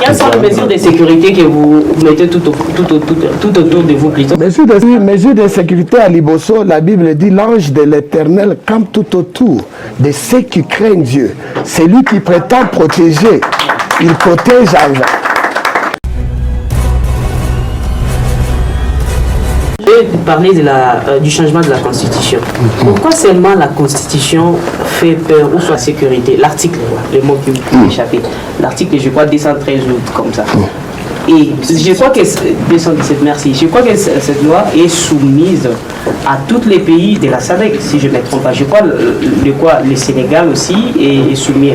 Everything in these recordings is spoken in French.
Quelles sont les mesures de sécurité que vous mettez tout autour de vous, plutôt? Mesures de sécurité à Liboso, la Bible dit l'ange de l'Éternel campe tout autour de ceux qui craignent Dieu. C'est lui qui prétend protéger. Il protège avec. Parler du changement de la Constitution. Pourquoi seulement la Constitution fait peur ou soit sécurité? L'article, le mot qui vous échappé. L'article, je crois, 213 ou comme ça. Et je crois que 217, merci. Je crois que cette loi est soumise à tous les pays de la SADC, si je ne me trompe pas. Je crois le Sénégal aussi est soumis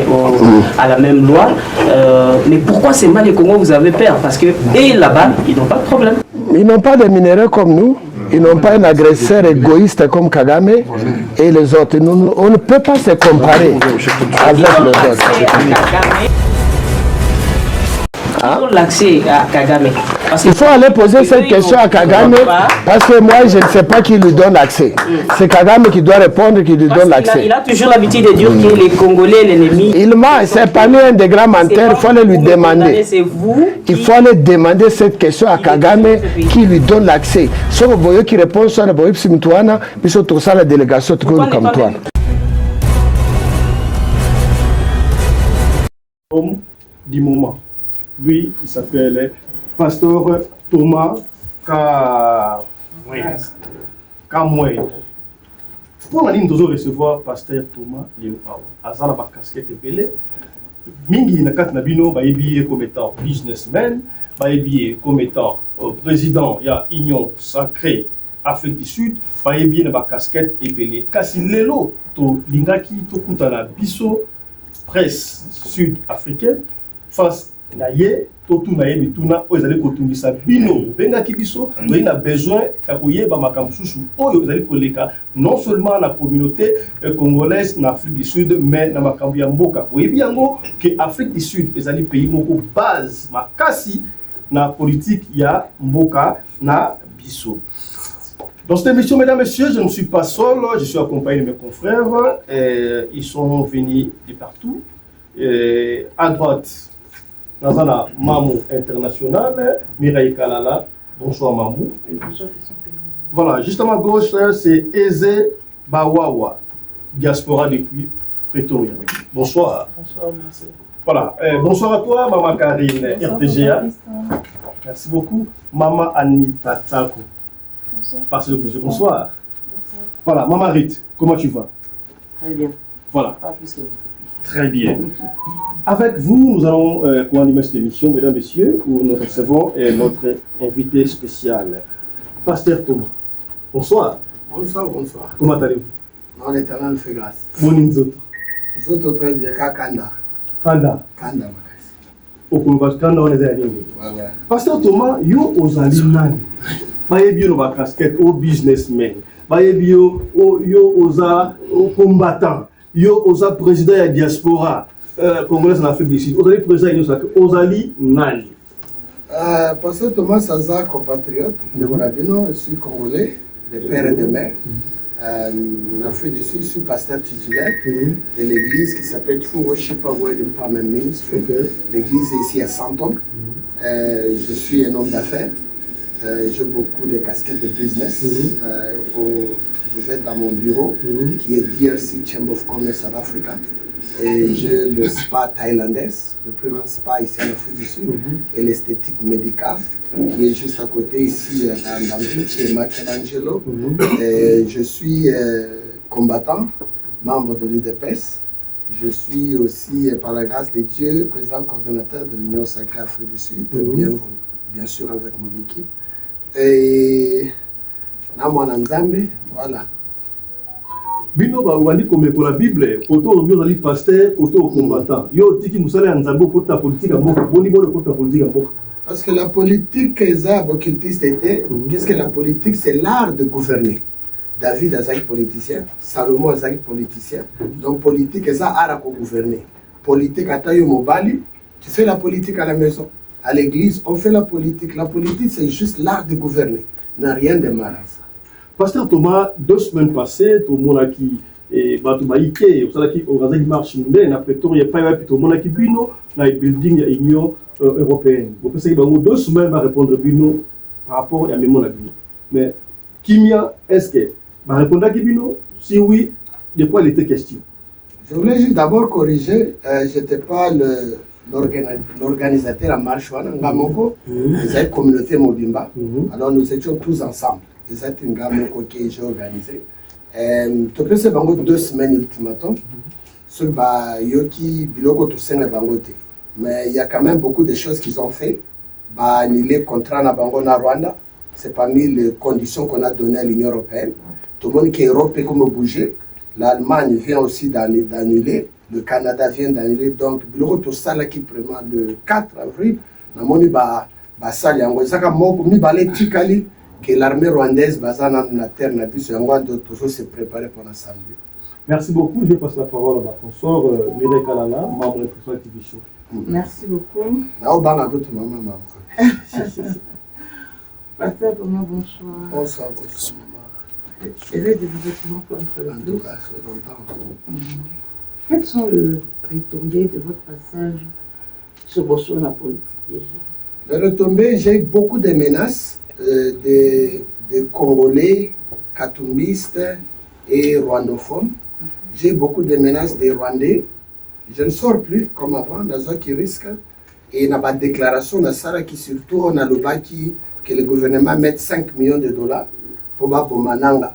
à la même loi. Mais pourquoi seulement les Congos vous avez peur? Parce que et là-bas, ils n'ont pas de problème. Ils n'ont pas de minéraux comme nous. Ils n'ont pas un agresseur égoïste comme Kagame et les autres. On ne peut pas se comparer avec les autres. L'accès à Kagame. Il faut aller poser cette question à Kagame parce que moi je ne sais pas qui lui donne l'accès. C'est Kagame qui doit répondre, qui lui donne l'accès. Il a toujours l'habitude de dire que les Congolais, l'ennemi. Il ment, c'est parmi un des grands menteurs, il faut aller lui demander. Il faut aller demander cette question à Kagame qui lui donne l'accès. Si vous voyez qui répond, soit le boyau Simtuana, puis surtout ça la délégation de comme toi. Homme du moment. Lui, il s'appelle Pasteur Thomas Kamoué. Pour la ligne de recevoir Pasteur Thomas Léopao, Azana ba casquette belé. Mingi na kat nabino ba ebié comme étant businessman, ba ebié comme étant président ya Union Sacrée Afrique du Sud, ba ebié na ba casquette belé. Kasi lelo to lingaki to kutana biso presse sud-africaine face na ye totu na ye bituna oyo ezali kotungisa bino bengaki biso oyi na besoin ya koyeba makambo susu oyo ezali koleka non seulement na communauté congolaise na Afrique du Sud mais na makambo ya mboka oyebi yango ke Afrique du Sud ezali pays moko base makasi na politique ya mboka na biso. Dans cette émission, mesdames et messieurs, je ne suis pas seul, je suis accompagné de mes confrères, ils sont venus de partout. À droite, Nazana Mamou International, Mireille Kalala. Bonsoir Mamou. Bonsoir. Voilà, justement à gauche, c'est Eze Bawawa, diaspora depuis Pretoria. Bonsoir. Bonsoir, merci. Voilà, bonsoir à toi, Maman Karine, RTGA. Merci beaucoup. Maman Anita Tsako. Bonsoir. Parce que bonsoir. Bonsoir. Voilà, Maman Rite, comment tu vas? Très bien. Voilà. Pas plus que vous. Très bien. Avec vous, nous allons co-animer cette émission, mesdames et messieurs, où nous recevons notre invité spécial, Pasteur Thomas. Bonsoir. Bonsoir, bonsoir. Comment allez-vous? Non, l'Éternel fait grâce. Bon, nous autres. Nous autres très bien, Kanda. Kanda. Kanda, makasi. Au Kanda, on est allé. Ouais. Pasteur Thomas, yo ozali nani? Bayebi yo ba casquette au businessman. Bayebi yo oza combattant. Yo oza président ya diaspora congolaise en Afrique du Sud. Ozali président ozali nani? Pasteur Thomas Saza, compatriote de Monabino, je suis congolais, de père et de mère. En Afrique du Sud, je suis pasteur titulaire de l'église qui s'appelle True Worship Word Empowerment Ministry. L'église est ici à Santon. Je suis un homme d'affaires. J'ai beaucoup de casquettes de business. Vous êtes dans mon bureau qui est DRC Chamber of Commerce South Africa. Et j'ai le spa thaïlandais, le plus grand spa ici en Afrique du Sud, et l'esthétique médicale qui est juste à côté ici dans le chez Michelangelo. Je suis combattant, membre de l'UDPS. Je suis aussi, par la grâce de Dieu, président coordonnateur de l'Union Sacrée Afrique du Sud, bien sûr avec mon équipe. Et voilà. Bino ba wandi komeko la Bible, koto ozali pasteur, koto combattant. Yo tiki musale nzambo kota politique mboka, boni bolo kota politique mboka. Parce que la politique qu'est-ce que la politique? C'est l'art de gouverner. David Azaki politicien, Salomon Azaki politicien. Donc politique c'est art à gouverner. Politique à taille mobali, tu fais la politique à la maison. À l'église, on fait la politique. La politique c'est juste l'art de gouverner. N'a rien de mal à ça. Pasteur Thomas, 2 semaines passées, tout le monde a qui Batubaïke, au Salaki, au Razaki marche mondaine, après tout, il n'y a pas eu tout le monde qui bino, dans les buildings, il y a Union européenne. Vous pensez que 2 semaines va répondre Bino par rapport à Mémon Bino. Mais Kimia, est-ce que va répondre à Bino? Si oui, de quoi il était question? Je voulais juste d'abord corriger, je n'étais pas l'organisateur à Marche Ngamoko, c'est une communauté Mobimba. Alors nous étions tous ensemble. C'est une Ngamoko que j'ai organisé. Tu peux faire 2 semaines ultimatum sur Yoki Biloko Toussaint Bangote. Mais il y a quand même beaucoup de choses qu'ils ont fait. Annuler le contrat na Bango na Rwanda, c'est parmi les conditions qu'on a données à l'Union européenne. Tout le monde qui est européen comme bouger. L'Allemagne vient aussi d'annuler, le Canada vient d'annuler. Donc, Biloko Toussaint qui prévoit le 4 avril, na moni basali yango ezaka moko mibale tikali que l'armée rwandaise basana na terre na biso yango ando toujours se préparer pour la samedi. Merci beaucoup. Je passe la parole à ma consort Mireille Kalala, membre de la TV Show. Merci beaucoup. Pasteur Thomas, bonsoir. Bonsoir, bonsoir, maman. Heureux de vous retrouver encore une fois. Quelles sont les retombées de votre passage sur la politique? Les retombées, j'ai eu beaucoup de menaces des Congolais, katumbistes et rwandophones. J'ai eu beaucoup de menaces des Rwandais. Je ne sors plus comme avant, dans un qui risque. Et dans ma déclaration, qui surtout on a le baki que le gouvernement mette 5 millions de dollars pour Babomananga,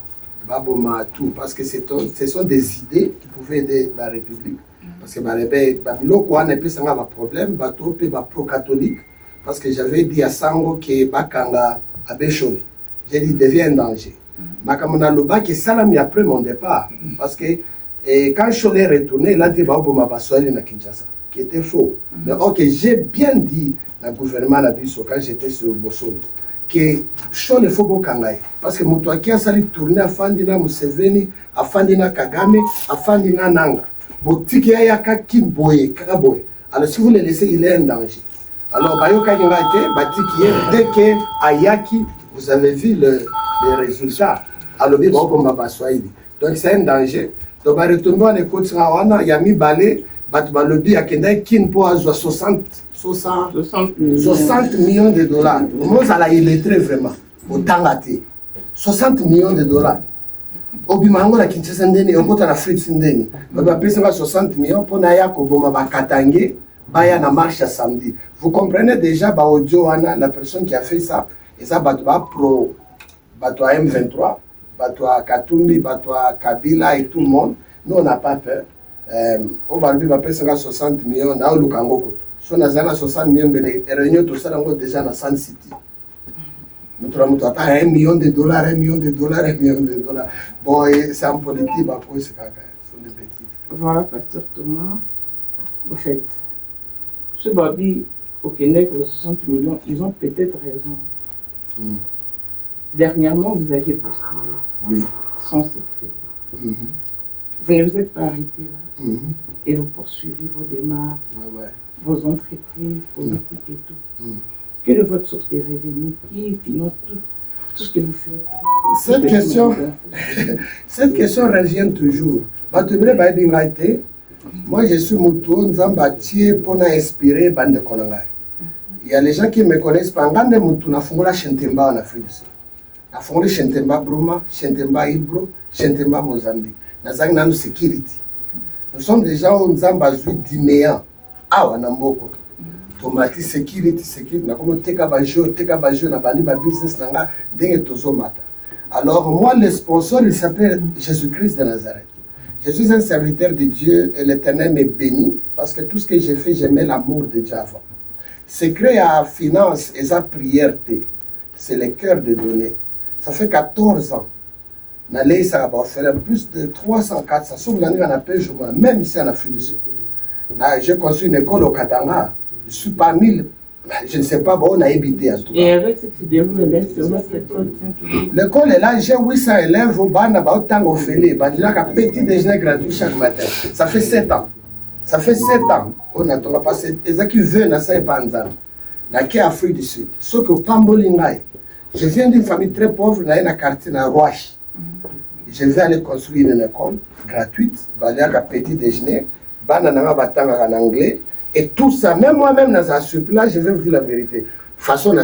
tout, parce que ce sont des idées qui pouvaient aider la République. Parce que Babiloko n'a pas de problème, Bato peut être pro-catholique, parce que j'avais dit à Sango que Bakanga a béchové. J'ai dit, devient un danger. Makamona Loba qui salami après mon départ, parce que quand Cholet est retourné, il a dit Baoboma Baswali na Kinshasa, qui était faux. Mais ok, j'ai bien dit au gouvernement Nabiso quand j'étais sur Bossolo que Cholet faut Bokangaï. Parce que Moutouaki a sali tourner à Fandina Museveni, à Fandina Kagame, à Fandina Nanga. Botiki ya yaka Kimboye, Karaboye. Alors si vous le laissez, il est un danger. Alors Bayoka Ngate, Batiki, dès que Ayaki, vous avez vu les résultats. Alors Baoboma Baswali. Donc c'est un danger. Donc, on écoute il y a mis balai, Batbalobi a Kin pour 60 millions de dollars. Moi, ça il est très vraiment. Autant gâté. 60 millions de dollars. Obimango la Kinshasa ndeni, on la Fritz ndeni. On va payer 60 millions pour Naya Koboma Bakatangé, Baya na marche à samedi. Vous comprenez déjà, la personne qui a fait ça, et ça, pro M23. Batoa Katumbi, Batoa Kabila et tout le monde, nous on n'a pas peur. On va lui payer 60 millions, on a eu le Kango. Si on a 60 millions, les réunions, tout ça, on a déjà dans Sun City. Nous avons 1 million de dollars, 1 million de dollars, 1 million de dollars. Bon, c'est en politique, ce sont des bêtises. Voilà, Pasteur Thomas. Au fait, ce Babi au Québec, 60 millions, ils ont peut-être raison. Dernièrement, vous aviez posté sans succès. Vous ne vous êtes pas arrêté là. Et vous poursuivez vos démarches, vos entreprises politiques et tout. Quelle est votre source de revenus qui finance tout ce que vous faites? Cette question revient toujours. Moi, je suis Moutou, Nzambatier pour inspirer Bande Konangai. Il y a les gens qui ne me connaissent pas. Ngande Moutou, na fungola Shentemba en Afrique du Sud. Na fongoli Shentemba Bruma, Shentemba Ibro, Shentemba Mozambique. Nazang nanu security. Nous sommes des gens où Nzamba zui dinéant. Ah, Wanamboko. Tomati security. Na comme teka bajo, na bandi ba business nanga, denge tozo mata. Alors, moi, le sponsor, il s'appelle Jésus-Christ de Nazareth. Je suis un serviteur de Dieu et l'Éternel m'est béni parce que tout ce que j'ai fait, j'aimais l'amour de Dieu avant. Secret à finance et à prière, c'est le cœur de donner. Ça fait 14 ans. Ça va faire plus de 300, 400. Sauf l'année, on appelle, même ici en Afrique du Sud. J'ai construit une école au Katanga. Je suis parmi, je ne sais pas, où on a habité en tout cas. Et avec ce qui se déroule, l'école est là, j'ai 800 élèves au Bana, au Tango Félé. Il y a un petit déjeuner gratuit chaque matin. Ça fait 7 ans. Ça fait 7 ans. On a passé. Et ça qui veut, ça n'est pas en Zan. Dans Afrique du Sud. Sauf que Pambolingay. Je viens d'une famille très pauvre, dans un quartier de Rouache. Je vais aller construire une école gratuite, aller à un petit déjeuner, en anglais, Et tout ça, même moi-même dans un surplus, je vais vous dire la vérité. De toute façon,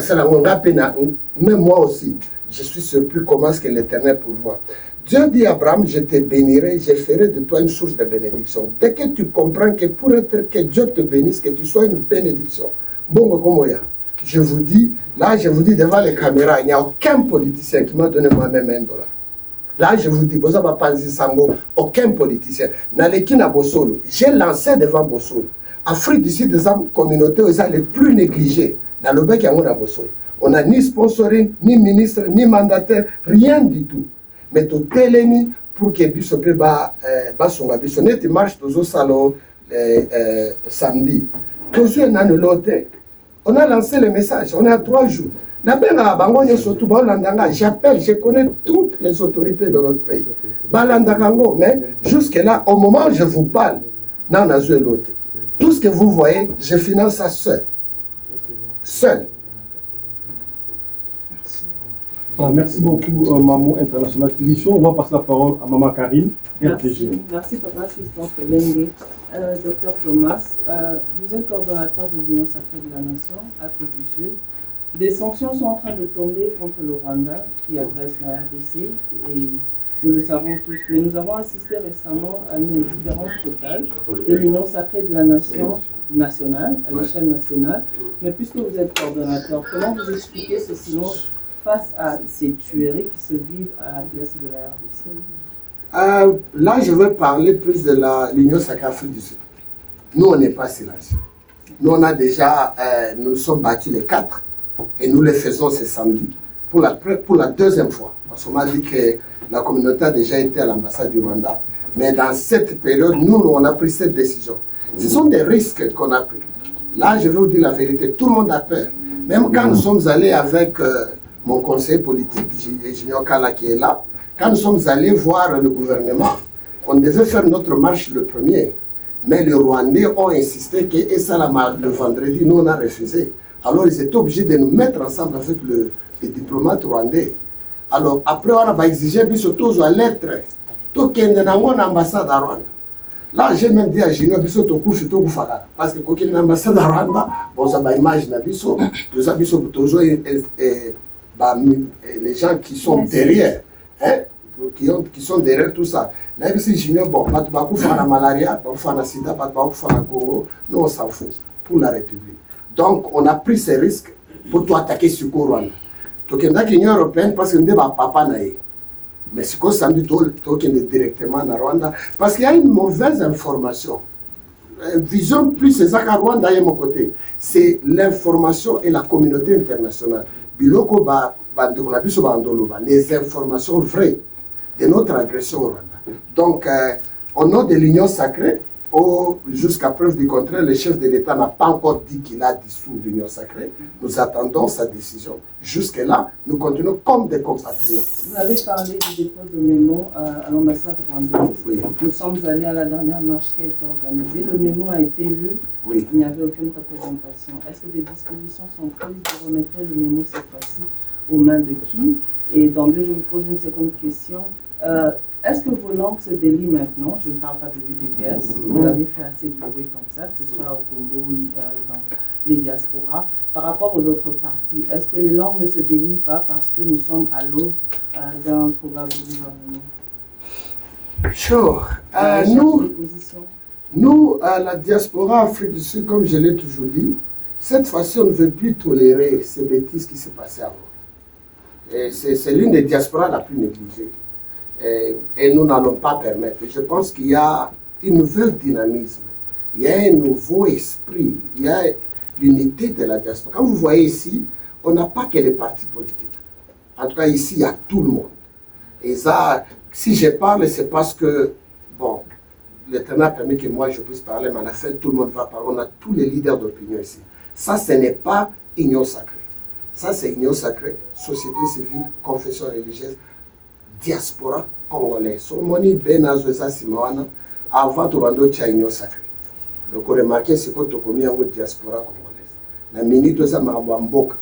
même moi aussi, je suis surpris comment est-ce que l'Éternel pourvoit. Dieu dit à Abraham, je te bénirai, je ferai de toi une source de bénédiction. Dès que tu comprends que pour être que Dieu te bénisse, que tu sois une bénédiction. Bon, comment je vous dis, là, je vous dis devant les caméras, il n'y a aucun politicien qui m'a donné moi-même $1. Là, je vous dis, aucun politicien. J'ai lancé devant Bossolo. Afrique du Sud, des communautés les plus négligées. Dans le bec, on n'a ni sponsoring, ni ministre, ni mandataire, rien du tout. Mais tout est pour que Bisso peut son Bissonnette marche dans le salon samedi. On a lancé le message, on est à 3 jours. J'appelle, je connais toutes les autorités de notre pays. Mais jusque-là, au moment où je vous parle, tout ce que vous voyez, je finance ça seul. Seul. Merci beaucoup, Maman International Télévision. On va passer la parole à Maman Karine, RTG. Merci, Papa Fiston Felenge. Docteur Thomas, vous êtes coordonnateur de l'Union sacrée de la Nation, Afrique du Sud. Des sanctions sont en train de tomber contre le Rwanda qui agresse la RDC et nous le savons tous. Mais nous avons assisté récemment à une indifférence totale de l'Union sacrée de la Nation nationale, à l'échelle nationale. Mais puisque vous êtes coordonnateur, comment vous expliquez ce silence face à ces tueries qui se vivent à l'est de la RDC? Là, je veux parler plus de l'Union sacrée Afrique du Sud. Nous, on n'est pas silencieux. Nous, on a déjà, nous sommes battus les 4 et nous les faisons ce samedi pour la deuxième fois. Parce qu'on m'a dit que la communauté a déjà été à l'ambassade du Rwanda. Mais dans cette période, nous, on a pris cette décision. Ce sont des risques qu'on a pris. Là, je vais vous dire la vérité, tout le monde a peur. Même quand nous sommes allés avec mon conseiller politique, Junior Kala qui est là, quand nous sommes allés voir le gouvernement, on devait faire notre marche le 1er. Mais les Rwandais ont insisté que et ça, le vendredi, nous on a refusé. Alors ils étaient obligés de nous mettre ensemble avec les diplomates rwandais. Alors après on a exigé surtout à lettre. Tout qui est dans l'ambassade à Rwanda. Là j'ai même dit à Junior Bisso tout coup tout fara parce que quand il y a une ambassade à Rwanda, bon ça va imaginer Bisso, tout ça Bisso toujours les gens qui sont derrière. Hein? Qui sont derrière tout ça. Même si Junior, bon, pas de faire la malaria, pas de faire la sida, pas de faire la Congo, nous on s'en fout pour la République. Donc on a pris ces risques pour tout attaquer sur le Rwanda. Donc il y a l'Union européenne parce que nous devons papa naïe. Mais c'est comme ça nous devons directement en Rwanda parce qu'il y a une mauvaise information. Vision plus c'est ça qu'à Rwanda est mon côté. C'est l'information et la communauté internationale. Biloko les informations vraies de notre agression au Rwanda. Donc, au nom de l'Union sacrée, jusqu'à preuve du contraire, le chef de l'État n'a pas encore dit qu'il a dissous l'Union sacrée. Nous attendons sa décision. Jusque-là, nous continuons comme des compatriotes. Vous avez parlé du dépôt de mémo à l'ambassade rwandaise. Oui. Nous sommes allés à la dernière marche qui a été organisée. Le mémo a été lu. Oui. Il n'y avait aucune représentation. Est-ce que des dispositions sont prises pour remettre le mémo cette fois-ci aux mains de qui? Et d'emblée, je vous pose une seconde question. Est-ce que vos langues se délient maintenant? Je ne parle pas de l'UDPS. Vous avez fait assez de bruit comme ça, que ce soit au Congo, dans les diasporas. Par rapport aux autres partis, est-ce que les langues ne se délient pas parce que nous sommes à l'aube d'un probable gouvernement? Sure. Nous, à la diaspora Afrique du Sud, comme je l'ai toujours dit, cette fois-ci, on ne veut plus tolérer ces bêtises qui se passaient avant. C'est l'une des diasporas la plus négligée. Et nous n'allons pas permettre. Je pense qu'il y a un nouvel dynamisme, il y a un nouveau esprit, il y a l'unité de la diaspora. Quand vous voyez ici, on n'a pas que les partis politiques. En tout cas, ici, il y a tout le monde. Et ça, si je parle, c'est parce que, bon, l'Éternel a permis que moi je puisse parler, mais à la fin, tout le monde va parler. On a tous les leaders d'opinion ici. Ça, ce n'est pas union sacrée. Ça, c'est union sacrée, société civile, confession religieuse, diaspora congolaise. Somoni Benazoesa Simawana, avant de vendre union sacrée. Donc, on remarque que c'est quand on a mis en diaspora congolaise. La minute de ça, donc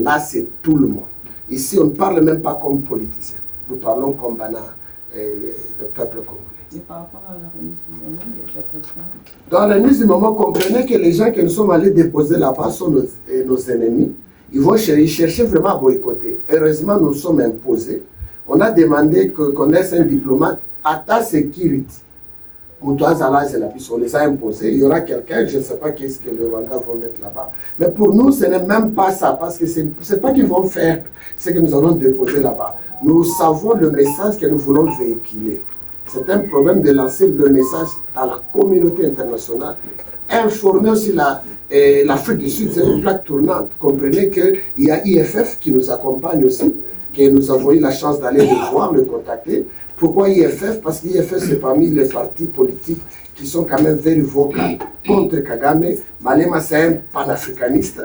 là, c'est tout le monde. Ici, on ne parle même pas comme politicien. Nous parlons comme le peuple congolais. Et par rapport à la remise du moment, il y a déjà quelqu'un. Dans la remise du moment, comprenez que les gens que nous sommes allés déposer là-bas sont nos ennemis. Ils vont chercher vraiment à boycotter. Heureusement, nous sommes imposés. On a demandé qu'on laisse un diplomate à ta sécurité. On les a imposés. Il y aura quelqu'un, je ne sais pas qu'est-ce que le Rwanda va mettre là-bas. Mais pour nous, ce n'est même pas ça, parce que ce n'est pas qu'ils vont faire ce que nous allons déposer là-bas. Nous savons le message que nous voulons véhiculer. C'est un problème de lancer le message dans la communauté internationale. Informer aussi l'Afrique du Sud, c'est une plaque tournante. Comprenez qu'il y a IFF qui nous accompagne aussi, que nous avons eu la chance d'aller le voir, le contacter. Pourquoi IFF? Parce que l'IFF, c'est parmi les partis politiques qui sont quand même very vocaux contre Kagame. Malema, c'est un panafricaniste.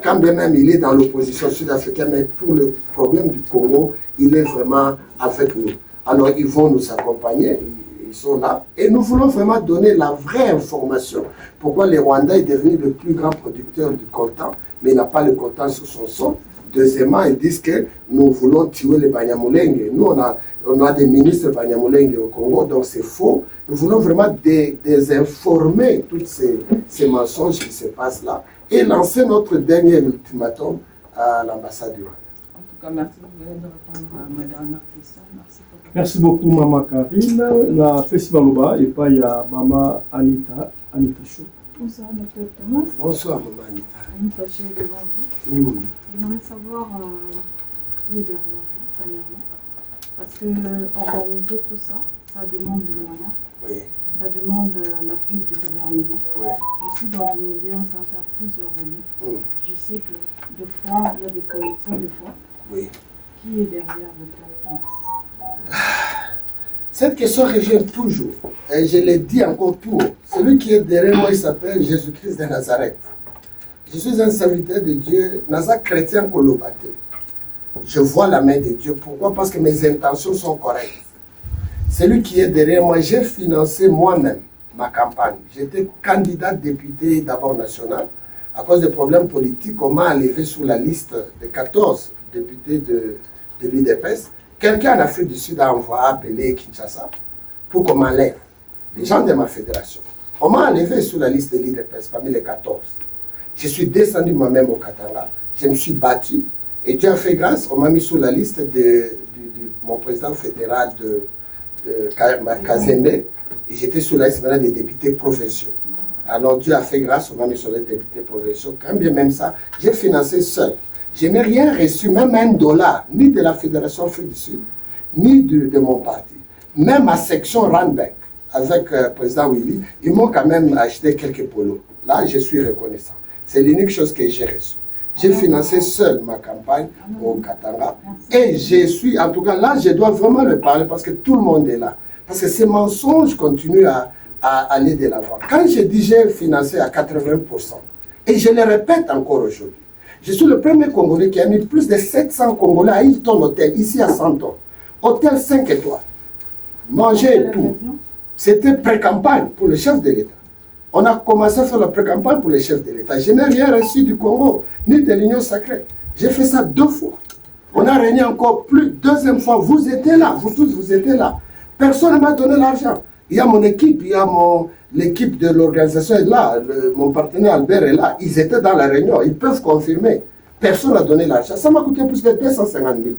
Quand bien même il est dans l'opposition sud-africaine, mais pour le problème du Congo, il est vraiment avec nous. Alors, ils vont nous accompagner, ils sont là. Et nous voulons vraiment donner la vraie information. Pourquoi le Rwanda est devenu le plus grand producteur du coltan, mais il n'a pas le coltan sur son sol. Deuxièmement, ils disent que nous voulons tuer les Banyamulenge. Nous, on a des ministres Banyamulenge au Congo, donc c'est faux. Nous voulons vraiment désinformer tous ces mensonges qui se passent là et lancer notre dernier ultimatum à l'ambassade du Rwanda. En tout cas, merci de répondre à ma dernière question. Merci beaucoup, Maman Karine. La Festival Loba, et pas il y a Maman Anita Chou. Bonsoir, Dr Thomas. Bonsoir, Maman Anita. Anita Chou est devant vous. J'aimerais savoir qui est derrière vous, premièrement. Parce que organiser tout ça, ça demande des moyens. Oui. Ça demande l'appui du gouvernement. Oui. Je suis dans le média, ça fait plusieurs années. Je sais que des fois, il y a des connexions, des fois. Oui. Qui est derrière Dr Thomas? Cette question revient toujours. Et je l'ai dit encore tout haut. Celui qui est derrière moi, il s'appelle Jésus-Christ de Nazareth. Je suis un serviteur de Dieu, Nazareth chrétien colobaté. Je vois la main de Dieu. Pourquoi? Parce que mes intentions sont correctes. Celui qui est derrière moi, j'ai financé moi-même ma campagne. J'étais candidat député d'abord national. À cause des problèmes politiques, on m'a enlevé sur la liste de 14 députés de l'UDPS. Quelqu'un en Afrique du Sud a appelé Kinshasa pour qu'on m'enlève. Les gens de ma fédération. On m'a enlevé sur la liste de l'UDPS parmi les 14. Je suis descendu moi-même au Katanga. Je me suis battu. Et Dieu a fait grâce, on m'a mis sur la liste de mon président fédéral de Kazembe. Et j'étais sur la liste maintenant des députés provinciaux. Alors Dieu a fait grâce, on m'a mis sur les députés provinciaux. Quand bien même ça, j'ai financé seul. Je n'ai rien reçu, même $1, ni de la Fédération Afrique du Sud, ni de mon parti. Même ma section Randbeck, avec le président Willy, ils m'ont quand même acheté quelques polos. Là, je suis reconnaissant. C'est l'unique chose que j'ai reçue. J'ai financé seul ma campagne au Katanga. Et je suis, en tout cas, là, je dois vraiment le parler parce que tout le monde est là. Parce que ces mensonges continuent à aller de l'avant. Quand je dis j'ai financé à 80%, et je le répète encore aujourd'hui, je suis le premier Congolais qui a mis plus de 700 Congolais à Hilton Hotel, ici à 100 tonnes. Hôtel 5 étoiles. Manger et tout. C'était pré-campagne pour le chef de l'État. On a commencé à faire la pré-campagne pour le chef de l'État. Je n'ai rien reçu du Congo, ni de l'Union sacrée. J'ai fait ça 2 fois. On a réuni encore plus, 2e fois. Vous étiez là, vous tous, vous étiez là. Personne ne m'a donné l'argent. Il y a mon équipe, il y a l'équipe de l'organisation est là, mon partenaire Albert est là. Ils étaient dans la réunion, ils peuvent confirmer. Personne n'a donné l'argent. Ça m'a coûté plus de $250 000.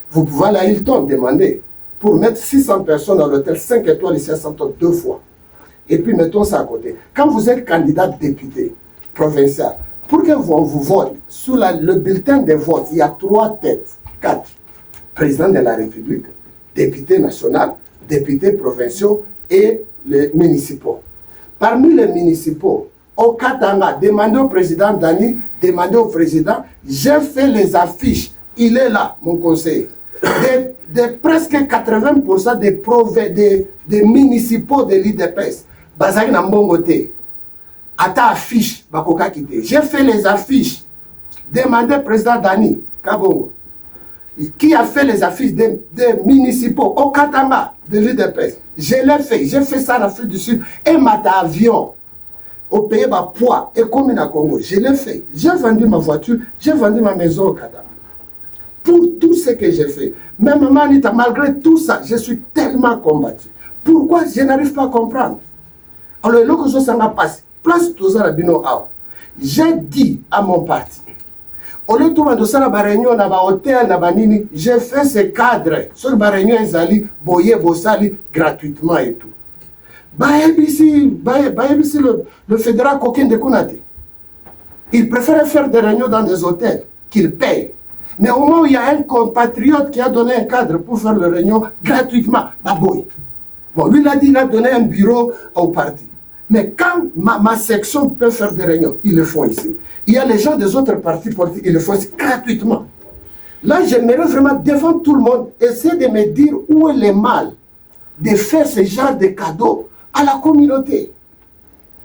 Vous pouvez aller à Hilton demander pour mettre 600 personnes à l'hôtel 5 étoiles ici à 100 tonnes 2 fois. Et puis mettons ça à côté. Quand vous êtes candidat député provincial, pour que vous vote, sous le bulletin de vote, il y a 3 têtes, 4. Président de la République, député national, députés provinciaux et les municipaux. Parmi les municipaux, au Katanga, demandez au président Dani, demandez au président, j'ai fait les affiches, il est là, mon conseiller. De presque 80% des municipaux de l'IDPS, Bazari Nambongote, Ata affiche, Bakoka Kite. J'ai fait les affiches, demandez au président Dani, Kabongo. Qui a fait les affiches des municipaux au Katanga de l'UDPS. Je l'ai fait, j'ai fait ça en Afrique du Sud et mata avion au pays bas poids et commune à Congo. Je l'ai fait. J'ai vendu ma voiture, j'ai vendu ma maison au Katanga. Pour tout ce que j'ai fait. Même Manita, malgré tout ça, je suis tellement combattu. Pourquoi je n'arrive pas à comprendre? Alors, le chose ça passe. Place tout ça, j'ai dit à mon parti, au lieu de faire la réunion dans l'hôtel, j'ai fait ce cadre sur la réunion, ils allaient boyer gratuitement et tout. Le fédéral coquin de Kounate, il préfère faire des réunions dans des hôtels qu'il paye. Mais au moment où il y a un compatriote qui a donné un cadre pour faire la réunion gratuitement, bon, lui il a dit, il a donné un bureau au parti. Mais quand ma section peut faire des réunions, ils le font ici. Il y a les gens des autres partis politiques, ils le font ici gratuitement. Là, j'aimerais vraiment devant tout le monde essayer de me dire où est le mal de faire ce genre de cadeaux à la communauté.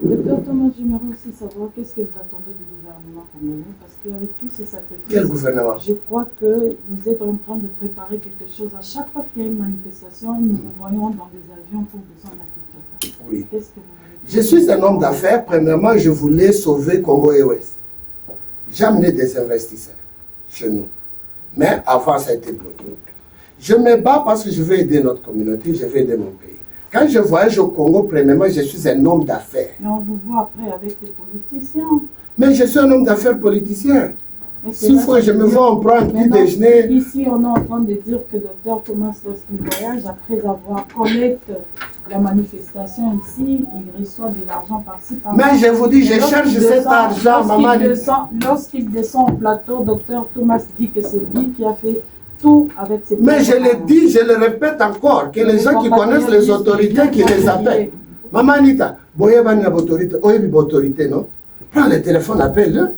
Docteur Thomas, j'aimerais aussi savoir qu'est-ce que vous attendez du gouvernement congolais, parce qu'avec tous ces sacrifices, quel gouvernement? Je crois que vous êtes en train de préparer quelque chose. À chaque fois qu'il y a une manifestation, nous vous voyons dans des avions pour descendre à Kinshasa. Oui. Qu'est-ce que vous Je suis un homme d'affaires. Premièrement, je voulais sauver Congo Airways. J'ai amené des investisseurs chez nous. Mais avant, ça a été bloqué. Je me bats parce que je veux aider notre communauté, je veux aider mon pays. Quand je voyage au Congo, premièrement, je suis un homme d'affaires. Mais on vous voit après avec les politiciens. Mais je suis un homme d'affaires politicien. S'il faut, je me vois, on prend un petit déjeuner. Ici, on est en train de dire que Dr Thomas, lorsqu'il voyage, après avoir collecté la manifestation ici, il reçoit de l'argent par-ci, par-là. Mais je vous dis, je cherche cet argent, maman. Lorsqu'il descend au plateau, Dr Thomas dit que c'est lui qui a fait tout avec ses... Mais je le dis, je le répète encore, que les gens qui connaissent les autorités, qui les appellent. Maman Anita, boyebani na autorité, oyebi autorité, non? Prends le téléphone, appelle-le.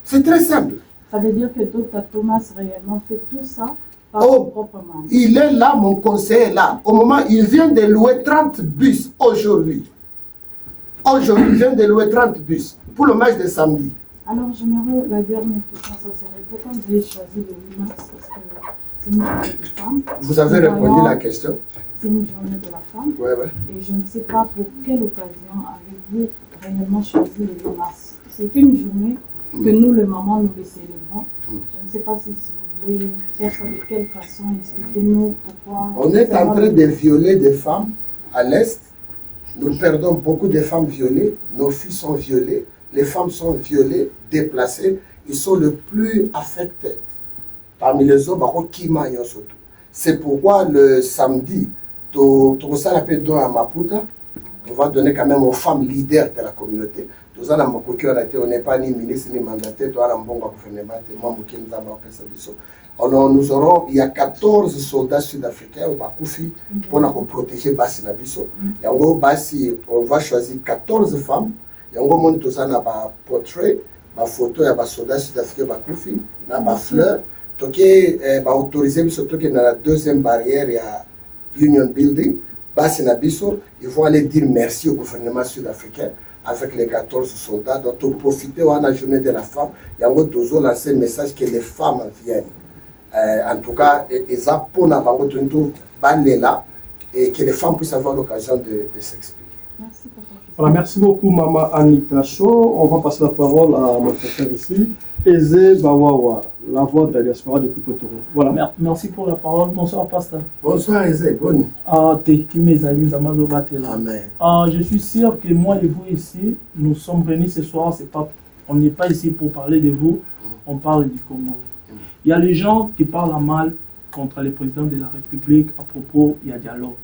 C'est très simple. Ça veut dire que Dr Thomas réellement fait tout ça par son propre main. Il est là, mon conseiller est là. Au moment, il vient de louer 30 bus aujourd'hui. Aujourd'hui, il vient de louer 30 bus pour le match de samedi. Alors, j'aimerais la dernière question, ça serait pourquoi vous avez choisi le 8 mars? Parce que c'est une journée de femmes. Vous avez répondu à la question. C'est une journée de la femme. Ouais, ouais. Et je ne sais pas pour quelle occasion avez-vous réellement choisi le 8 mars. C'est une journée que nous, les mamans, nous les célébrons. Je ne sais pas si vous voulez faire ça de quelle façon. Expliquez-nous pourquoi. On est en train de violer des femmes à l'Est. Nous perdons beaucoup de femmes violées. Nos filles sont violées. Les femmes sont violées, déplacées. Ils sont le plus affectés. Parmi les hommes, c'est pourquoi le samedi, on va donner quand même aux femmes leaders de la communauté. On n'est pas ni ministre ni mandataire, nous aurons, il y a 14 soldats sud-africains pour protéger Bassi Nabiso. On va choisir 14 femmes. On va portrait, ma photo, il y a des soldats sud-africains qui ont des fleurs. On va autoriser dans la deuxième barrière, il y a Union Building. Bassi Nabiso, ils vont aller dire merci au gouvernement sud-africain avec les 14 soldats. Donc, pour profiter de la journée de la femme, il y a un lancé un message que les femmes viennent. En tout cas, ils ont là et que les femmes puissent avoir l'occasion de s'exprimer. Merci, papa. Voilà, merci beaucoup, Maman Anita Cho. On va passer la parole à notre frère ici, Eze Bawawa, la voix de la diaspora depuis Potoro. Voilà, merci pour la parole. Bonsoir, pasteur. Bonsoir, Eze. Bonne. Amen. Je suis sûr que moi et vous ici, nous sommes réunis ce soir. On n'est pas ici pour parler de vous, on parle du Congo. Il y a les gens qui parlent mal contre le président de la République à propos, il y a dialogue.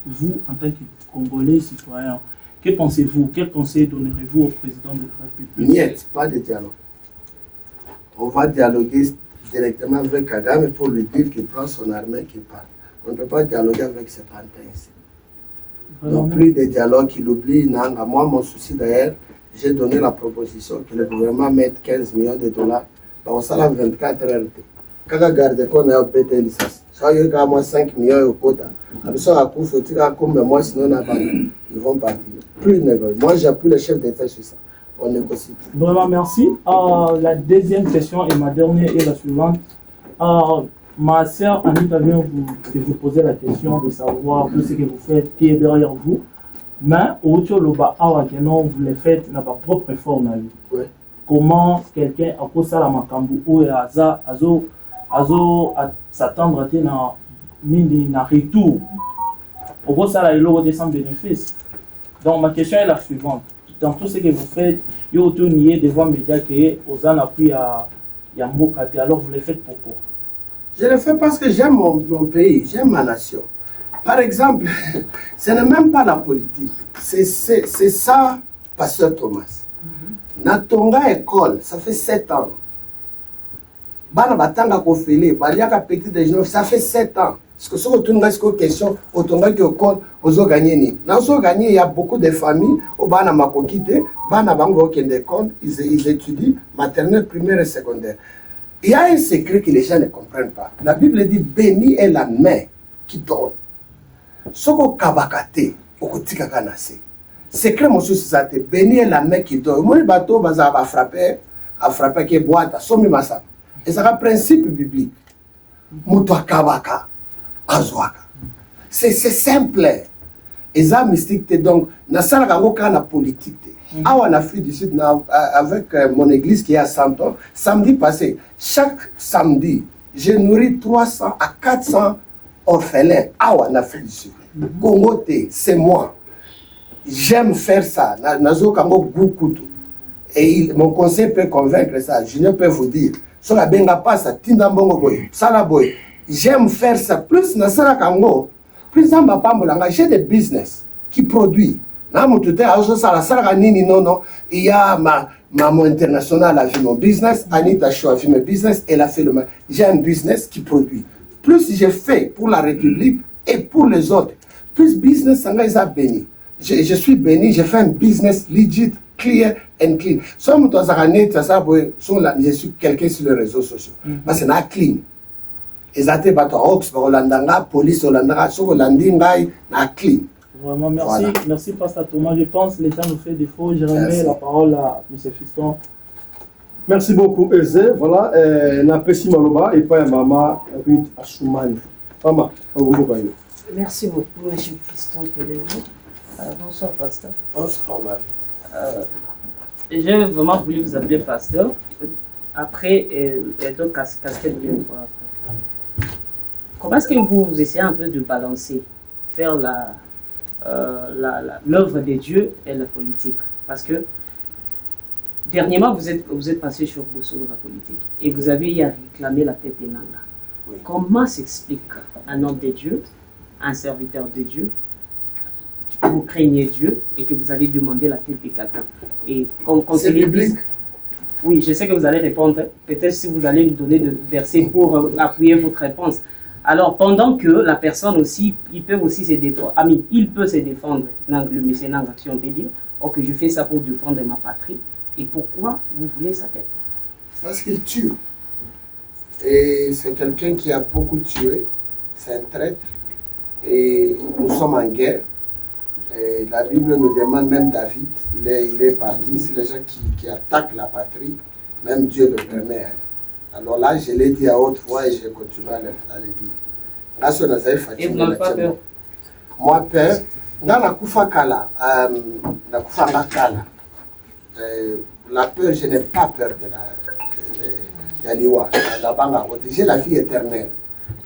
Vous, en tant que Congolais, citoyen, que pensez-vous? Quel conseil donnerez-vous au président de la République? Niet, pas de dialogue. On va dialoguer directement avec Kagame pour lui dire qu'il prend son armée, qu'il parle. On ne peut pas dialoguer avec ces pantins ici. Donc, plus de dialogue, qu'il oublie Nanga. Moi, mon souci d'ailleurs, j'ai donné la proposition que le gouvernement mette 15 millions de dollars dans ça 24 heures. Quand on garde qu'on a pété licence, ça y est, moi 5 millions au quota. Avec ça, à coup, faut-il comme moi, sinon, ils vont partir. Plus de négocier. Moi, j'appuie le chef d'État sur ça. On négocie. Vraiment, merci. La deuxième question et ma dernière est la suivante. Ma sœur Anita vient de vous poser la question de savoir tout ce que vous faites, qui est derrière vous. Mais, au Tcholoba, vous le faites dans votre propre effort. Oui. Comment quelqu'un a posé la makambu ou s'attendre à un retour Au gros, ça, il aura sans bénéfice. Donc, ma question est la suivante. Dans tout ce que vous faites, il y a autant nié devant les médias que aux en appui à Yambokate. Alors, vous les faites pourquoi? Je le fais parce que j'aime mon pays, j'aime ma nation. Par exemple, ce n'est même pas la politique. C'est ça, Pasteur Thomas. Natonga école, ça fait 7 ans. Bana batanga kofele, baliaka petit déjeuner, ça fait 7 ans. Parce que si on tourne une question, on tombe qui école, on a gagné. Dans ce gagné, il y a beaucoup de familles, au bana makokite, bana bango qui école, ils étudient maternelle, primaire et secondaire. Il y a un secret que les gens ne comprennent pas. La Bible dit béni est la main qui donne. Soko kabakate, okotika kanase. Secret monsieur c'est béni est la main qui donne. Moi le bateau baza va frapper, a frapper que boîte, somi massa. Et ça un principe biblique. Muto kabaka, azwaka. C'est simple. Et ça mystique donc na sala ka la politique. En Afrique du Sud, avec mon église qui est à 100 ans, samedi passé, chaque samedi, j'ai nourri 300 à 400 orphelins en Afrique du Sud. Congo, c'est moi. J'aime faire ça. Et mon conseil peut convaincre ça. Junior peut vous dire. J'aime faire ça. Plus j'ai des business qui produisent. Il y a Maman International a vu mon business, Anita Show a vu mon business, elle a fait le même. J'ai un business qui produit. Plus j'ai fait pour la République et pour les autres, plus business ça a béni. Je suis béni, j'ai fait un business legit, clear and clean. Je suis quelqu'un sur les réseaux sociaux. Parce que c'est clean. Ezate bato Ox, Holandanga, police Holandanga, so Holandingai, na clean. Vraiment, merci. Voilà. Merci, Pasteur Thomas. Je pense que l'État nous fait défaut. Je remets la parole à M. Fiston. Merci beaucoup, Eze. Voilà, Napesi Maloba et pas Maman Ruth Assoumani. Maman, Merci beaucoup, M. Fiston. Bonsoir, Pasteur. Bonsoir, Marie. J'ai vraiment voulu vous appeler Pasteur. Après, d'autres casquettes viennent après. Comment est-ce que vous essayez un peu de balancer, faire l'œuvre de Dieu et la politique? Parce que dernièrement, vous êtes passé sur Bosso de la politique et vous avez y réclamé la tête des Nanga. Oui. Comment s'explique un homme de Dieu, un serviteur de Dieu, vous craignez Dieu et que vous allez demander la tête de quelqu'un? Et c'est biblique. Oui, je sais que vous allez répondre. Peut-être si vous allez me donner de versets pour appuyer votre réponse. Alors, pendant que la personne aussi, il peut aussi se défendre. Il peut se défendre, le mécénat, si on peut dire. Or que je fais ça pour défendre ma patrie. Et pourquoi vous voulez sa tête? Parce qu'il tue. Et c'est quelqu'un qui a beaucoup tué. C'est un traître. Et nous sommes en guerre. Et la Bible nous demande, même David, il est parti. C'est les gens qui attaquent la patrie. Même Dieu le permet. Alors là, je l'ai dit à haute voix et je continue à le dire. Et vous n'avez pas peur? Moi, peur. Dans la Kala, la peur, je n'ai pas peur de la Liwa. J'ai la vie éternelle.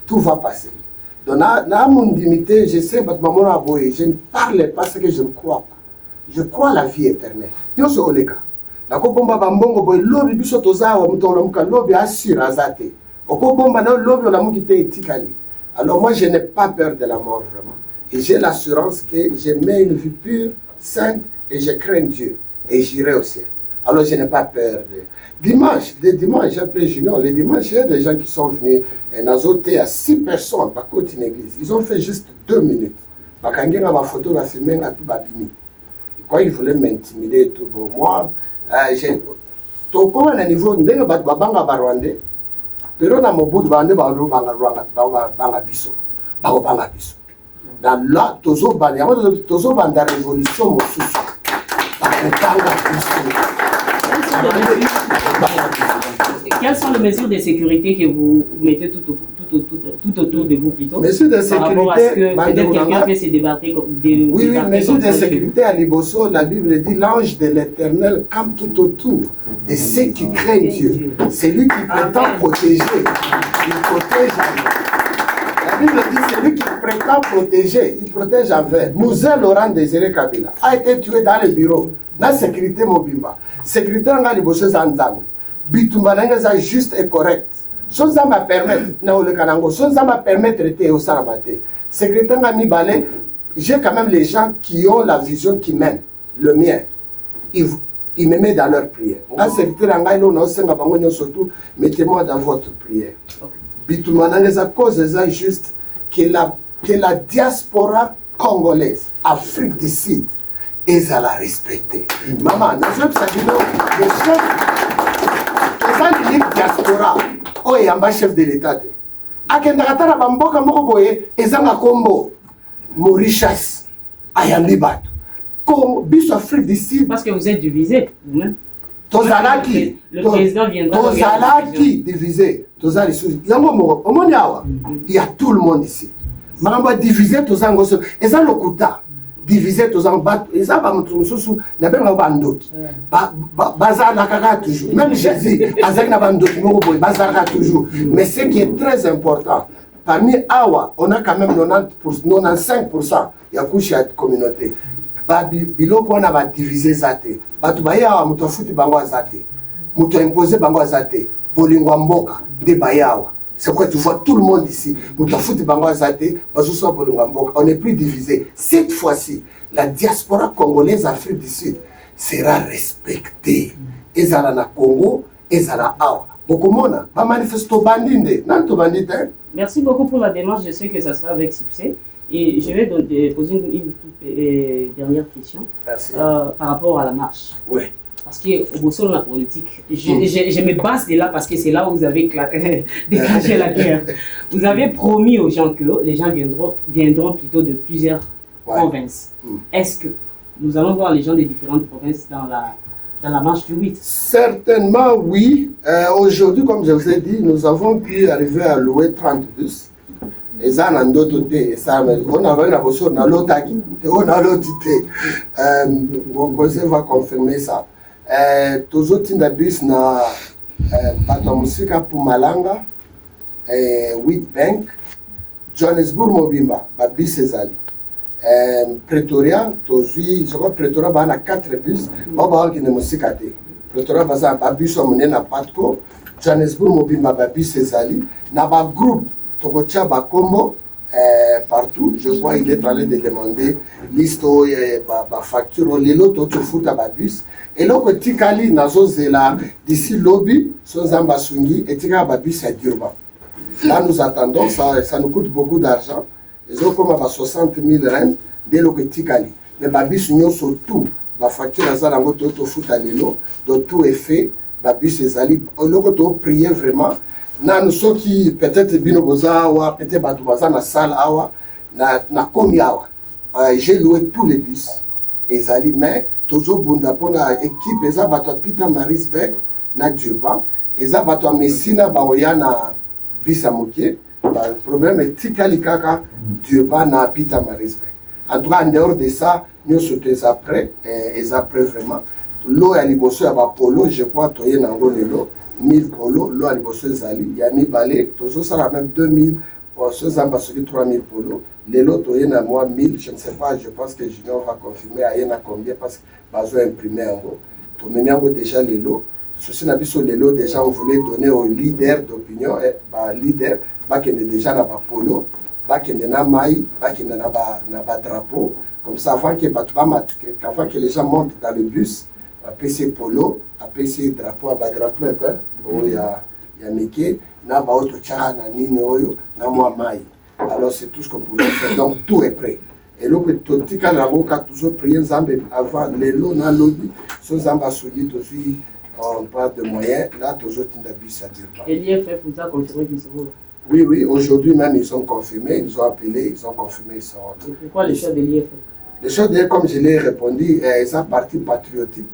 Tout va passer. Donc, dans mon dignité, je sais que je ne parle pas parce que je ne crois pas. Je crois la vie éternelle. Dieu se oleka. Alors moi je n'ai pas peur de la mort vraiment. Et j'ai l'assurance que je mets une vie pure, sainte et je crains Dieu. Et j'irai au ciel. Alors je n'ai pas peur de... Dimanche, j'ai appelé Junior. Les dimanches, il y a des gens qui sont venus et nazoté à 6 personnes à côté d'une église. Ils ont fait juste 2 minutes. Ils ont photo, ils ont filmé, quoi, ils voulaient m'intimider et tout. Bon, moi, j'ai... Tout comme à un niveau, je suis babanga barwande. Pero na mobutu bande banga biso. Banga biso. Dans là, tozo banda révolution mosusu. Quelles sont les mesures de sécurité que vous mettez tout autour de vous plutôt? Mesures de sécurité. Par rapport à ce que peut-être quelqu'un peut se débattre comme des. Oui, mesures de sécurité à Liboso, la Bible dit l'ange de l'Éternel campe tout autour de ceux qui craignent Dieu. C'est lui qui prétend protéger. Il protège. La Bible dit celui qui prétend protéger, il protège envers. Mouzé Laurent Désiré Kabila a été tué dans le bureau. La sécurité Mobimba. Sécurité n'a pas bossé sans âme. Bitumba n'a juste et correct. Son âme va permettre, son âme va permettre de traiter au Saramate. Sécurité n'a mis balai. J'ai quand même les gens qui ont la vision qui m'aiment. Le mien. Ils me mettent dans leur prière. La sécurité n'a pas eu surtout, mettez-moi dans votre prière. Bitumba n'a cause juste que la diaspora congolaise, Afrique du Sud, ils allaient la respecter. Maman, nous sommes le chef, les diaspora, oh, et un chef de l'État. A Kendakatara Bamboka Mokoboye, et Zanga Combo, Mauritius, Ayambi Batu. Comme bis Afrique du Sud. Parce que vous êtes divisé, vous-même. Tozalaki. Le président viendra. Tozalaki divisé. Tozalaki. Il y a tout le monde ici. Maramba divisé Tozango. Et ça le kuta. Divisé Tozango. Et ça va me trouver n'a pas bandoki. Bazar la kaka toujours. Même Jésus, Azak n'a bandoki. Bazar toujours. Mais ce qui est très important, parmi Awa, on a quand même 95% y a couché à la communauté. Biloko on a divisé zate. Batu bayawa muto futi bango zate. Muto imposé bango zate. Bolingwa mboka de bayawa. C'est quoi tu vois tout le monde ici. Muto futi bango zate. Bazuso bolingwa mboka. On n'est plus divisé. Cette fois-ci, la diaspora congolaise Afrique du Sud sera respectée. Ezala na Congo, ezala awa. Bokomona, ba manifesto bandinde. Nan to bandite. Merci beaucoup pour la démarche. Je sais que ça sera avec succès. Et je vais poser une dernière question par rapport à la marche. Oui. Parce qu'au Bosso, la politique, je me base de là parce que c'est là où vous avez déclenché la guerre. Vous avez promis aux gens que les gens viendront plutôt de plusieurs provinces. Est-ce que nous allons voir les gens des différentes provinces dans la marche du 8? Certainement oui. Aujourd'hui, comme je vous ai dit, nous avons pu arriver à louer 30 bus. Et ça, on a d'autres on a l'autre. Mon conseil va confirmer ça. Tous autres bus na Batamusika Pumalanga, Wheatbank, Johannesburg Mobimba, Babis Ezali. Pretoria, je crois Pretoria a 4 bus, Baba qui ne Musikate. Pretoria a bus na Patco, Johannesburg Mobimba, Babis Ezali, Naba groupe. Tokocha Bakombo, partout, je crois qu'il est en train de demander liste facture, les lots tout fout à Babus. Et là, que Tikali, Nazozela, d'ici lobby, sans Ambasungi, et Tika Babus à Durban. Là, nous attendons, ça nous coûte beaucoup d'argent. Ils ont comme 60 000 rennes dès le Tikali. Mais Babus, nous surtout, la facture à Zarango, tout fout à l'élo, donc tout est fait, Babus et Zali, on a prié vraiment. Nan soki peut-être bino bozawa peut-être batubaza na salle awa na komi awa j'ai loué tous les bus ezali mais toujours bunda pona équipe eza bato Peter Marisberg na Durban eza bato Messina baoya na bisa mokie le problème est tikali kaka Durban na Peter Marisberg. En tout cas en dehors de ça nous sommes après vraiment l'eau à liboso ya ba polo je crois toye na ngolelo 1000 polo, l'eau à l'Ibosso Zali, il y a 1000 balais, toujours ça a même 2000, ce Zamba 3000 polo, les lots, il y a moi 1000, je ne sais pas, je pense que Junior va confirmer, il y en a combien parce que besoin imprimer en gros. Tout le monde déjà les lots, ceci n'a pas sur les lots, déjà on voulait donner aux leaders d'opinion, leader, qui est déjà dans le polo, qui est dans le maï, qui est dans le drapeau, comme ça avant que les gens montent dans le bus, PC polo, PC drapeau, drapeau, il y a Mickey, na ba autre tchara na nini oyo, na moi mai. Alors c'est tout ce qu'on pouvait faire. Donc tout est prêt. Et là que tout tika la boka toujours prier Nzambe avant les lots na lobby, son Nzamba souli aussi on parle de moyens, là toujours tinda bis à dire. Et l'IFF vous a confirmé qu'ils seront. Oui, aujourd'hui même ils sont confirmés, ils ont appelé, ils ont confirmé ils sont. Et pourquoi les choix de l'IFF? Les choix de comme je l'ai répondu, ils sont parti patriotique.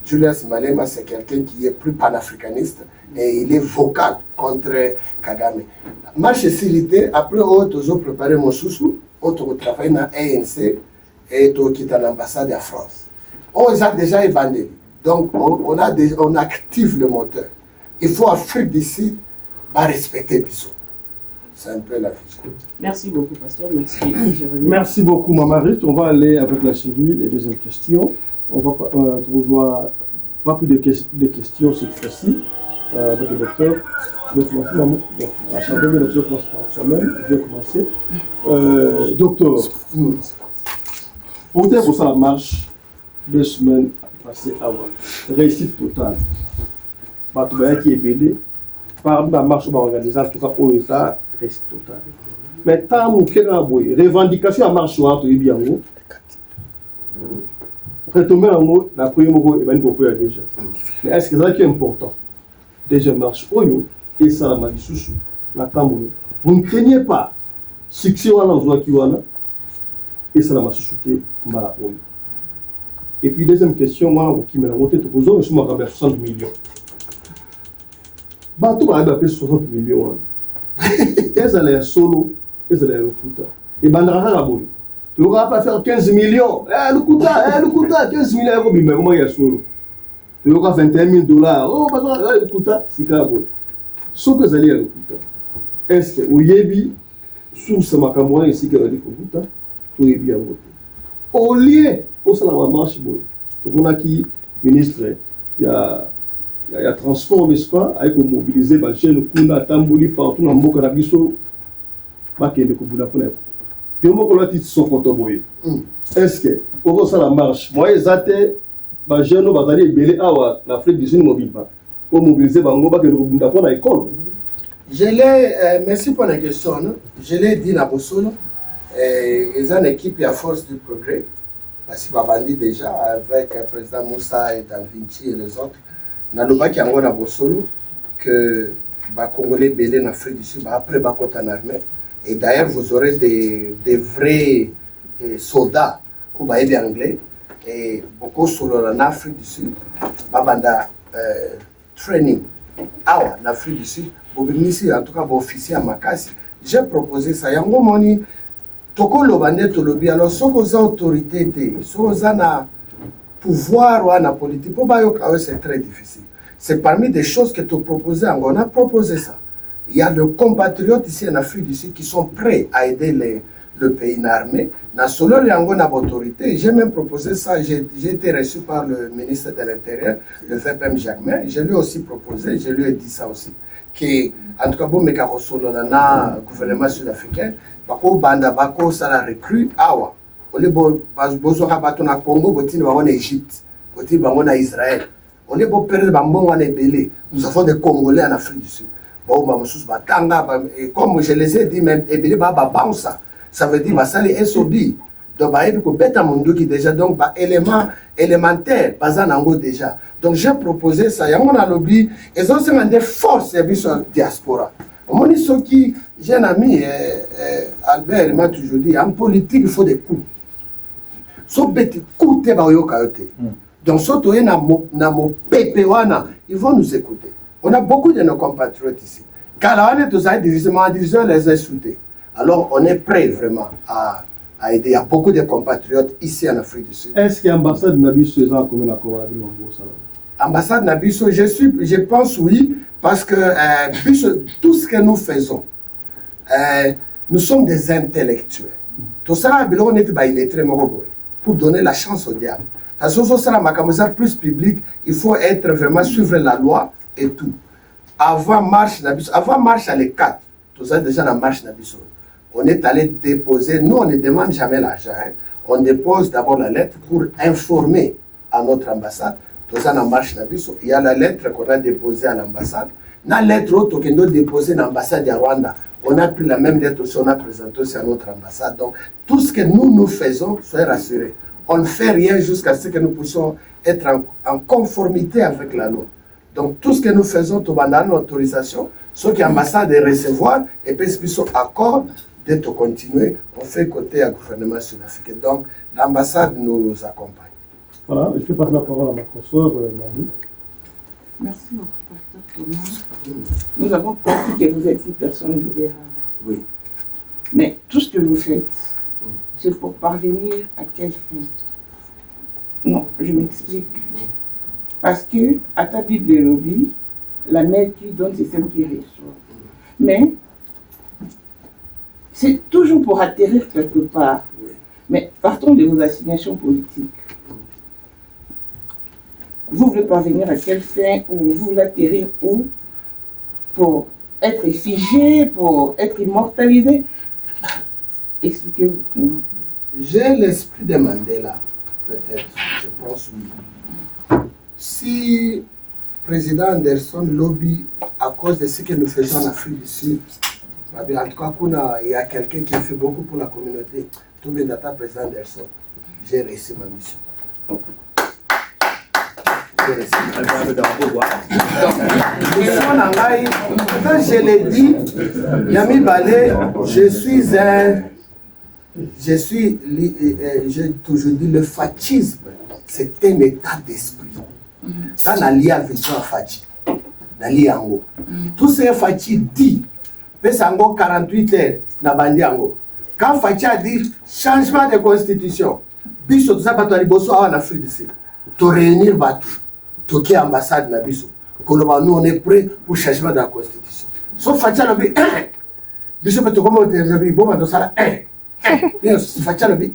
Julius Malema, c'est quelqu'un qui est plus panafricaniste et il est vocal contre Kagame. Marche silité, après, on a préparé mon sous-sous, on a travaillé dans l'ANC et on a quitté l'ambassade de France. On a déjà évandé. Donc, on active le moteur. Il faut Afrique d'ici respecter Bissot. C'est un peu la vision. Merci beaucoup, pasteur. Merci. Merci beaucoup, Maman Rich. On va aller avec la suivie, les deuxièmes questions. On va pas plus de questions cette fois-ci avec le docteur. Je vais commencer, maman. Bon, la chambre de docteur commence par soi-même. Je vais commencer. Docteur, pour dire pour ça la marche, 2 semaines passées avant, réussite totale. Batouaya qui est belé, par la marche, on va organiser en tout cas pour ça, réussite totale. Mais tant que revendication à marche ou à tout bien haut, retomber en haut, la première mot est beaucoup déjà. Mais est-ce que c'est ça qui est important? Déjà marche oyo et ça la mali sous la tambour. Vous ne craignez pas succès wala ozo ki wala et ça la mali sous mbala oyo. Et puis deuxième question, moi qui me l'a monté tout besoin, je m'en rappelle 60 millions. Bah tout va avoir 60 millions. Ils allaient solo, ils allaient le couta. Et bandara la boy. Tu n'auras pas faire 15 millions. Le couta, 15 millions, mais comment il y a solo? Tu auras 21 000 $. Oh, le couta, c'est quoi boy? Ce que vous allez à le couta. Est-ce que au Yébi, sous ce macamoin ici qui a dit couta, au Yébi à voter. Au lieu, au salama marche boy. Tout le monde a qui ministre, il y a transport, n'est-ce pas, avec mobiliser les chaînes, Kunda, Tambouli, partout dans le monde, Karabiso, Bakende Kubula Ponef. Puis on va dire son boy. Est-ce que, pour ça la marche, moi, ils étaient, les jeunes, ils allaient belé à l'Afrique du Sud, pour mobiliser les gens, Bakende Kubula Ponef à l'école. Merci pour la question. Je l'ai dit là, Bossolo, ils ont une équipe à Force du Progrès, parce qu'ils ont dit déjà avec le président Moussa et Da Vinci et les autres. Naloba qui a Bossolo que les Congolais belés en Afrique du Sud, après Bakota en armée. Et d'ailleurs, vous aurez des vrais soldats ou des anglais et beaucoup sur en Afrique du Sud. Babanda training en Afrique du Sud. En tout cas, officier à Makassi. J'ai proposé ça. Yango moni toko lobande tolobi. Alors, ce que les autorités, ce que les pouvoir ou la politique, c'est très difficile. C'est parmi des choses que tu proposais. On a proposé ça. Il y a des compatriotes ici en Afrique du Sud qui sont prêts à aider le pays en armée. Dans solo autorité, j'ai même proposé ça. J'ai été reçu par le ministre de l'Intérieur, le VPM Jacquemin. Je lui ai aussi proposé, je lui ai dit ça aussi. Que, en tout cas, bon, mais le gouvernement sud-africain, bako banda bako sala recrue awa. Ole bozo kabatona Congo, botine en Égypte, botine en Israël. On est beau perdre bambon en Ebélé. Nous avons des Congolais en Afrique du Sud. Comme je les ai dit, même Ebélé ça veut dire ça les SOB. Donc il faut bête mon qui déjà donc élément élémentaire basé en déjà. Donc j'ai proposé ça. Il y a mon lobby. Ils ont des forces et sur diaspora. Mon ce qui j'ai un ami Albert m'a toujours dit en politique il faut des coups. So bête coup te ba yo kayote. Donc surtout ils vont nous écouter. On a beaucoup de nos compatriotes ici. Car on est tous à division les insulter. Alors on est prêt vraiment à aider. Il y a beaucoup de compatriotes ici en Afrique du Sud. Est-ce que l'ambassade Nabiso est en commun accord avec l'ambassade Nabiso, je pense oui, parce que tout ce que nous faisons, nous sommes des intellectuels. Tout ça, on est illettré pour donner la chance au diable. Parce que ça, la plus public, il faut être vraiment suivre la loi et tout. Avant marche à l'E4, tout ça déjà la marche Nabiso. On est allé déposer, nous on ne demande jamais l'argent, hein. On dépose d'abord la lettre pour informer à notre ambassade. Tout ça la marche Nabiso. Il y a la lettre qu'on a déposée à l'ambassade. La lettre autre qu'on a déposée à l'ambassade de Rwanda. On a pris la même lettre aussi, on a présenté aussi à notre ambassade. Donc tout ce que nous faisons, soyez rassurés. On ne fait rien jusqu'à ce que nous puissions être en conformité avec la loi. Donc tout ce que nous faisons, tout le monde autorisation, ceux qui ont l'ambassade de recevoir, et puis ils sont d'accord d'être continuer, on fait côté au gouvernement sud-africain. Donc l'ambassade nous accompagne. Voilà, je vais passer la parole à ma consoeur, Mamou. Merci, mon pasteur Thomas. Nous avons compris que vous êtes une personne libérale. Oui. Mais tout ce que vous faites, c'est pour parvenir à quelle fin? Non, je m'explique. Parce que, à ta Bible de lobby, la mère qui donne, c'est celle qui reçoit. Mais, C'est toujours pour atterrir quelque part. Mais partons de vos assignations politiques. Vous voulez parvenir à quelle fin, ou vous voulez atterrir où? Pour être figé, pour être immortalisé? Expliquez-vous. J'ai l'esprit de Mandela, peut-être, je pense oui. Si président Anderson lobby à cause de ce que nous faisons en Afrique du Sud, en tout cas, il y a quelqu'un qui a fait beaucoup pour la communauté, tout le data président Anderson, j'ai réussi ma mission. Quand je l'ai dit, Yami Balé, j'ai toujours dit, le fascisme, c'est un état d'esprit. Quand on a lié avec un Fachi, on a lié en haut. Tout ce que Fachi dit, c'est en 48 heures, na bandi ango. Quand Fachi a dit changement de constitution, biso tout ça pas toi liboso en Afrique du Sud. To réunir Batu, to qui ambassade na biso. Nous on est prêt pour changement de la constitution. Sauf Fachi a dit biso peut comment on dit bon dans ça Fachi a dit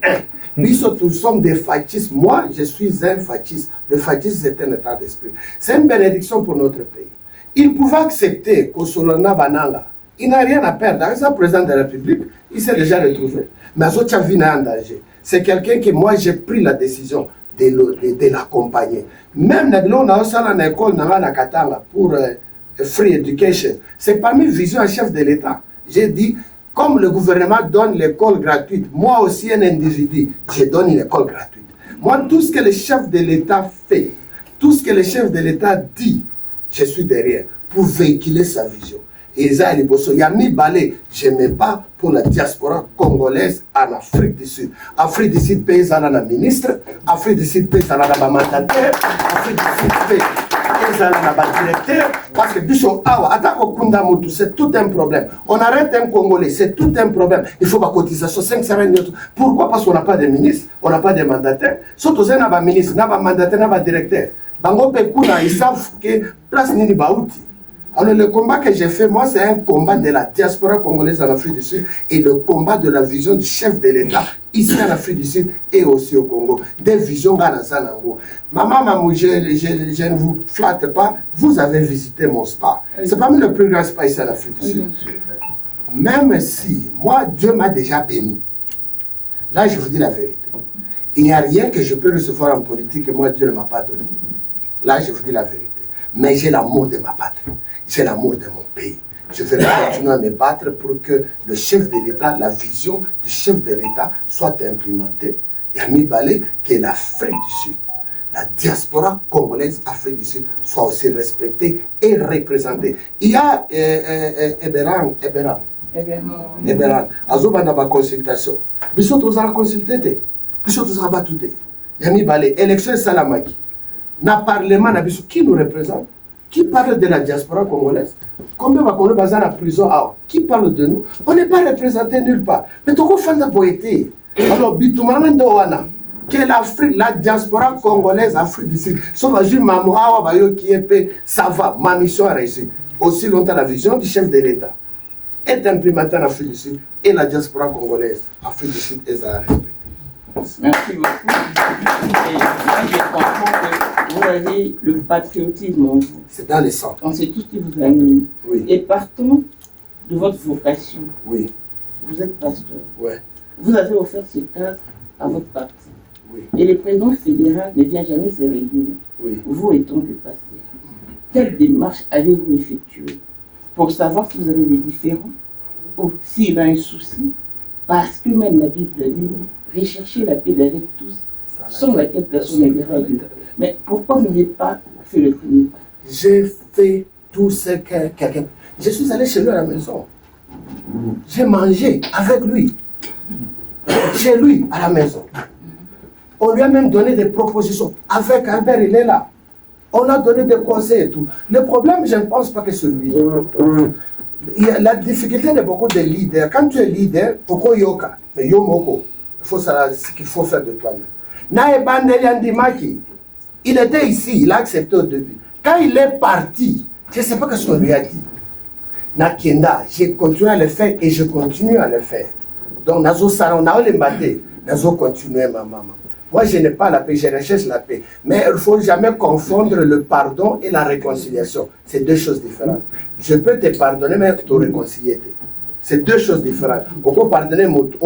biso nous sommes des fascistes. Moi je suis un fasciste. Le fascisme c'est un état d'esprit. C'est une bénédiction pour notre pays. Il pouvait accepter que Solana Bananga, il n'a rien à perdre. Avec le président de la République, il s'est déjà retrouvé. Mais Azotchavine est en danger. C'est quelqu'un que moi j'ai pris la décision de l'accompagner. Même on a aussi une école pour free education. C'est parmi les visions à chef de l'État. J'ai dit, comme le gouvernement donne l'école gratuite, moi aussi un individu, je donne une école gratuite. Moi, tout ce que le chef de l'État fait, tout ce que le chef de l'État dit, je suis derrière pour véhiculer sa vision. Et ça, Yami Balé, je ne mets pas pour la diaspora congolaise en Afrique du Sud. Afrique du Sud, pays à la ministre, Afrique du Sud, pays à la mandataire, Afrique du Sud, pays à la directeur, parce que Bishop Awa, Atako Kundamutu, c'est tout un problème. On arrête un Congolais, c'est tout un problème. Il faut ma cotisation, 500 000. Pourquoi? Parce qu'on n'a pas de ministre, on n'a pas de mandataire. Surtout, on n'a pas de ministre, on n'a pas de mandataire, on n'a pas de directeur. Bango Pekuna, ils savent que place Nini Baouti. Alors le combat que j'ai fait, moi, c'est un combat de la diaspora congolaise en Afrique du Sud et le combat de la vision du chef de l'État ici en Afrique du Sud et aussi au Congo. Des visions Ganazanango. Maman, je ne vous flatte pas, vous avez visité mon spa. C'est parmi le plus grand spa ici en Afrique du Sud. Même si, moi, Dieu m'a déjà béni. Là, je vous dis la vérité. Il n'y a rien que je peux recevoir en politique que moi, Dieu ne m'a pas donné. Là, je vous dis la vérité. Mais j'ai l'amour de ma patrie. J'ai l'amour de mon pays. Je vais continuer à me battre pour que le chef de l'État, la vision du chef de l'État soit implémentée. Yami Balé, que l'Afrique du Sud, la diaspora congolaise Afrique du Sud, soit aussi respectée et représentée. Il y a Eberan. Azobanda ba consultation. Biso tozala consulté. Biso tozala batute. Yami Balé, élection Salamaki. Na parlement na biso qui nous représente? Qui parle de la diaspora congolaise? Combien va qu'on est en prison? Qui parle de nous? On n'est pas représenté nulle part. Mais tout le monde a poété. Alors, bitumamendo wana que l'Afrique, la diaspora congolaise, Afrique du Sud, sauf que maman awa bayo qui est ça va, ma mission a réussi. Aussi longtemps la vision du chef de l'État est implémentée en Afrique du Sud et la diaspora congolaise, Afrique du Sud, est à respecter. Merci beaucoup. Et moi, je comprends que vous avez le patriotisme en vous. C'est dans le sang. On sait tout ce qui vous anime. Oui. Et partons de votre vocation. Oui. Vous êtes pasteur. Oui. Vous avez offert ce cadre à votre parti. Oui. Et le président fédéral ne vient jamais se réunir. Oui. Vous étant le pasteur, quelle démarche avez-vous effectuée pour savoir si vous avez des différends ou s'il y a un souci? Parce que même la Bible dit rechercher la paix avec tous, sans laquelle personne ne verra Dieu. Mais pourquoi vous n'avez pas fait le premier pas? J'ai fait tout ce que quelqu'un... Je suis allé chez lui à la maison. J'ai mangé avec lui. Chez lui, à la maison. On lui a même donné des propositions. Avec Albert, il est là. On a donné des conseils et tout. Le problème, je ne pense pas que c'est lui. Il y a la difficulté de beaucoup de leaders. Quand tu es leader, pourquoi yoka? Mais yomoko. Il faut savoir ce qu'il faut faire de toi-même. Naebandeli Andimaki, il était ici, il a accepté au début. Quand il est parti, je ne sais pas ce qu'on lui a dit. Nakenda, j'ai continué à le faire et je continue à le faire. Donc, nazo salon, nazo continuer ma maman. Moi, je n'ai pas la paix, je recherche la paix. Mais il ne faut jamais confondre le pardon et la réconciliation. C'est deux choses différentes. Je peux te pardonner, mais te réconcilier. C'est deux choses différentes. On peut pardonner, tu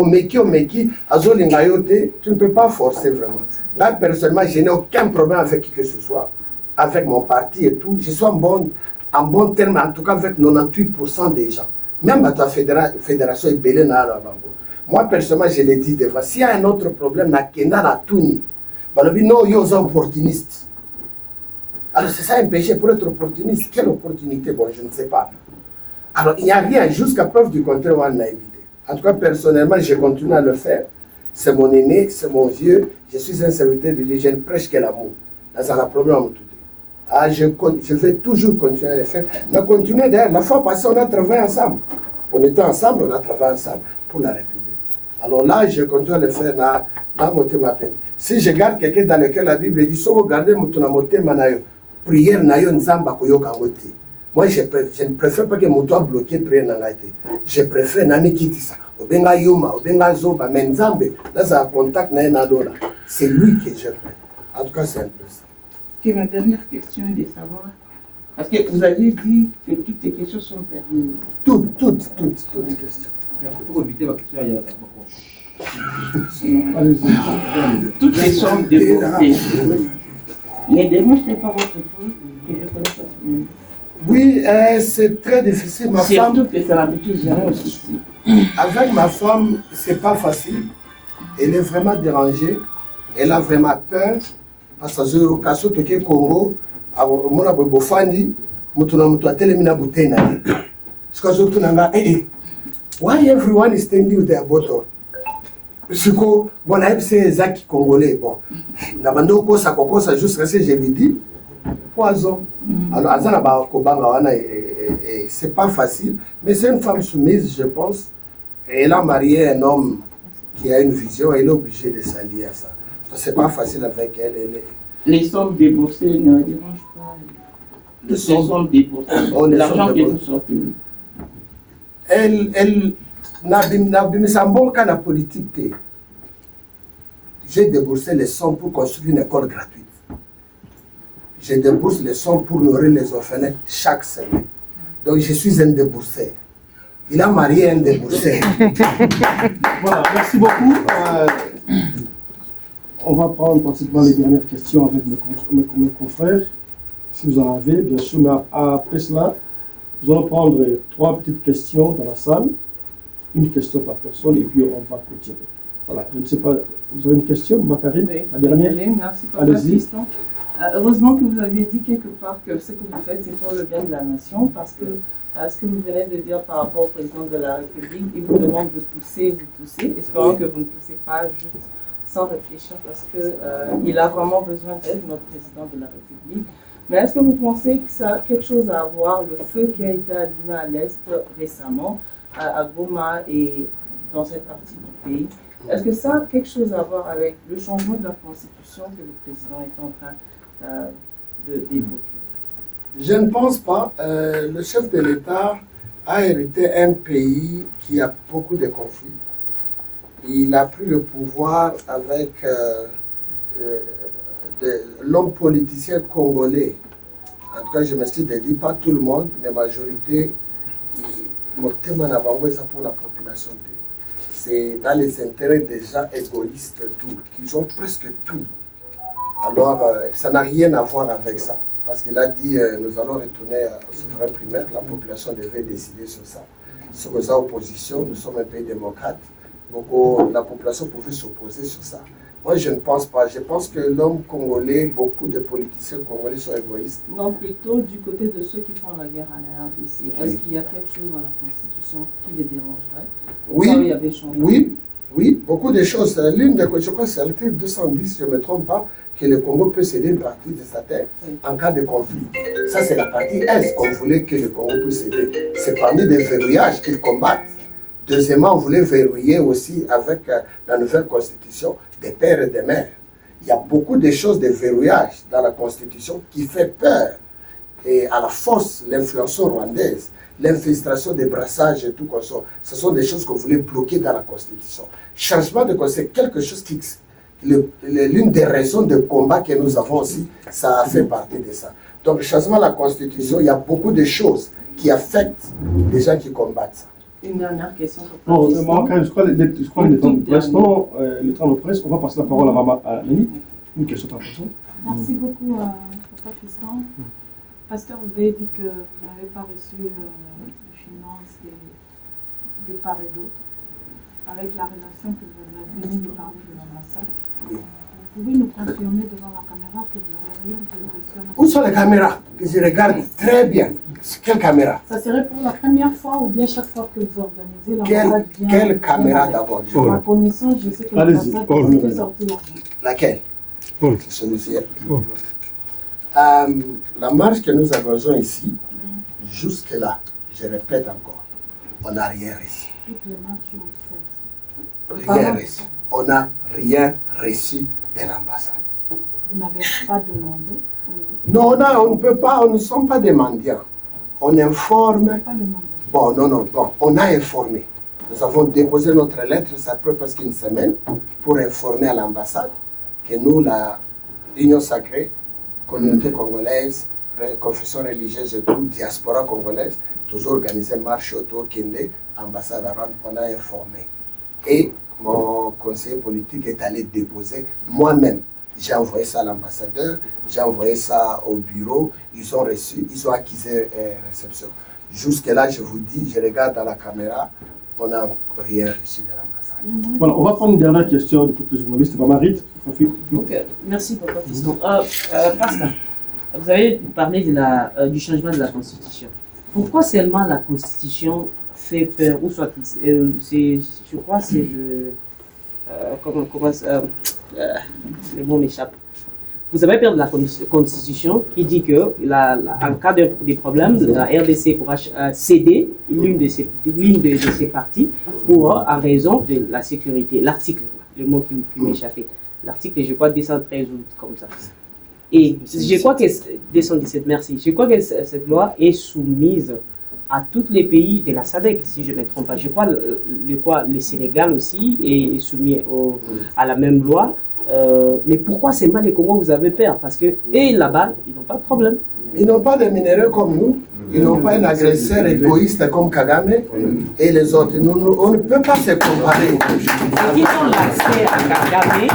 ne peux pas forcer vraiment. Là, personnellement, je n'ai aucun problème avec qui que ce soit, avec mon parti et tout. Je suis en bon terme, en tout cas avec 98% des gens. Même à ta fédération est belée. Moi, personnellement, je l'ai dit devant. S'il y a un autre problème, Nakenda na Touni, non, il y a des opportunistes. Alors, c'est ça un péché pour être opportuniste. Quelle opportunité? Bon, je ne sais pas. Alors, il n'y a rien, jusqu'à preuve du contraire, on a évité. En tout cas, personnellement, je continue à le faire. C'est mon aîné, c'est mon vieux. Je suis un serviteur de Dieu, je ne prêche que l'amour. Là, ça a un problème tout. Ah, je vais toujours continuer à le faire. On a continué d'ailleurs. La fois passée, on a travaillé ensemble. On était ensemble, on a travaillé ensemble pour la République. Alors là, je continue à le faire dans mon thème à peine. Si je garde quelqu'un dans lequel la Bible dit, si vous regardez mon thème, prière, moi, je ne préfère pas que mon toit bloqué prière dans la tête. Je préfère nani kitisa. Obenga yuma, obenga zoba, mais nzambe, là, ça a contact na nadola. C'est lui que je prie. En tout cas, c'est un peu ça. Okay, ma dernière question est de savoir, parce que vous avez dit que toutes les questions sont permises. Toutes questions. Il faut éviter la question ailleurs. Toutes les sont déboursées. Mais démontrez pas votre foi, que je connais pas tout le monde. Oui, c'est très difficile. Ma femme, surtout que ça n'habitue jamais aussi. avec ma femme, c'est pas facile. Elle est vraiment dérangée. Elle a vraiment peur. Parce que au cas où tu es au Congo, mon abou bofandi, mutuna mutu atelemina butena. Parce que tu n'as why everyone is standing with their bottle? Parce que bon, c'est Zaki congolais. Bon, n'abando kosa kokosa juste que je lui dis poison. Alors azana ba kobanga wana c'est pas facile, mais c'est une femme soumise, je pense. Elle a marié un homme qui a une vision, elle est obligée de s'allier à ça. C'est pas facile avec elle. Les sommes déboursées ne dérangent pas. Les sommes déboursées. Oh, l'argent que vous sortez. Elle n'a un bon cas de politique. J'ai déboursé les sommes pour construire une école gratuite. Je débourse les sommes pour nourrir les orphelins chaque semaine. Donc je suis un déboursé. Il a marié un déboursé. Voilà, merci beaucoup. On va prendre pratiquement les dernières questions avec mes confrères, si vous en avez, bien sûr. Mais après cela, nous allons prendre 3 petites questions dans la salle, une question par personne, et puis on va continuer. Voilà, je ne sais pas, vous avez une question, Bakary? Oui, la dernière? Merci, Papa Fiston. Heureusement que vous aviez dit quelque part que ce que vous faites, c'est pour le bien de la nation, parce que ce que vous venez de dire par rapport au président de la République, il vous demande de pousser, vous poussez, espérant que vous ne poussez pas juste sans réfléchir, parce qu'il a vraiment besoin d'aide, notre président de la République. Mais est-ce que vous pensez que ça a quelque chose à voir, le feu qui a été allumé à l'Est récemment, à Goma et dans cette partie du pays, est-ce que ça a quelque chose à voir avec le changement de la Constitution que le président est en train d'évoquer? Je ne pense pas. Le chef de l'État a hérité un pays qui a beaucoup de conflits. Il a pris le pouvoir avec l'homme politicien congolais. En tout cas, je me suis dit, pas tout le monde, mais la majorité, mon thème en avant, c'est pour la population. C'est dans les intérêts des gens égoïstes, tout, qui ont presque tout. Alors, ça n'a rien à voir avec ça. Parce qu'il a dit, nous allons retourner au souverain primaire, la population devait décider sur ça. Sur sa opposition, nous sommes un pays démocrate. Donc, la population pouvait s'opposer sur ça. Moi, je ne pense pas. Je pense que l'homme congolais, beaucoup de politiciens congolais sont égoïstes. Non, plutôt du côté de ceux qui font la guerre à la RDC. Est-ce qu'il y a quelque chose dans la Constitution qui les dérangerait? Oui, ça, il y avait changé. Oui, beaucoup de choses. L'une des je crois que c'est l'article 210, je ne me trompe pas, que le Congo peut céder une partie de sa terre en cas de conflit. Ça, c'est la partie Est qu'on voulait que le Congo puisse céder. C'est parmi des verrouillages qu'ils combattent. Deuxièmement, on voulait verrouiller aussi avec la nouvelle constitution des pères et des mères. Il y a beaucoup de choses de verrouillage dans la constitution qui fait peur. et à la force, l'influence rwandaise, l'infiltration des brassages et tout comme ça, ce sont des choses qu'on voulait bloquer dans la Constitution. Changement de Constitution, quelque chose qui... L'une des raisons de combat que nous avons aussi, ça a fait partie de ça. Donc, changement de la Constitution, il y a beaucoup de choses qui affectent les gens qui combattent ça. Une dernière question. Non, je crois le temps de presse. Non, le temps de presse, on va passer la parole à Maman Ménie. Une question par personne. Merci beaucoup, Papa Fiston. Pasteur, vous avez dit que vous n'avez pas reçu de finances de part et d'autre. Avec la relation que vous avez venue de parler de l'ambassade, vous pouvez nous confirmer devant la caméra que vous n'avez rien de reçu. Où sont les caméras? Que je regarde très bien. Quelle caméra? Ça serait pour la première fois ou bien chaque fois que vous organisez l'ambassade vient? Quelle caméra d'abord? Ma connaissance, je sais que l'ambassade fait sortir l'argent. Laquelle? Celui-ci. La marche que nous avons ici, jusque-là, je répète encore, on n'a rien reçu. Toutes les marches Rien reçu. On n'a rien reçu de l'ambassade. Vous n'avez pas demandé? Non, on ne peut pas, on ne sommes pas des mendiants. On informe. Bon, non, on a informé. Nous avons déposé notre lettre, ça fait presque une semaine, pour informer à l'ambassade que nous, la Union sacrée, communauté congolaise, confession religieuse et tout, diaspora congolaise, toujours organisé marche autour Kende, ambassade à Rwanda, on a informé. Et mon conseiller politique est allé déposer moi-même. J'ai envoyé ça à l'ambassadeur, j'ai envoyé ça au bureau, ils ont reçu, ils ont accusé réception. Jusque-là, je vous dis, je regarde dans la caméra, on n'a rien reçu de l'ambassade. Voilà, on va prendre une dernière question du côté journaliste. Marie, merci, Papa Fiston. Pascal, vous avez parlé du changement de la Constitution. Pourquoi seulement la Constitution fait peur, ou soit je crois que c'est de le mot m'échappe. Vous avez peur de la Constitution qui dit que en cas de problème, la RDC pourra céder l'une de ses parties en raison de la sécurité. L'article, le mot qui m'échappait. L'article, je crois, 213 ou comme ça. Et je crois que 217, merci. Je crois que cette loi est soumise à tous les pays de la SADC, si je ne me trompe pas. Je crois le Sénégal aussi est soumis à la même loi. Mais pourquoi seulement les Congos vous avez peur? Parce que là-bas, ils n'ont pas de problème. Ils n'ont pas de minéraux comme nous. Ils n'ont pas un agresseur égoïste comme Kagame et les autres. On ne peut pas se comparer. Qui ont l'accès à Kagame,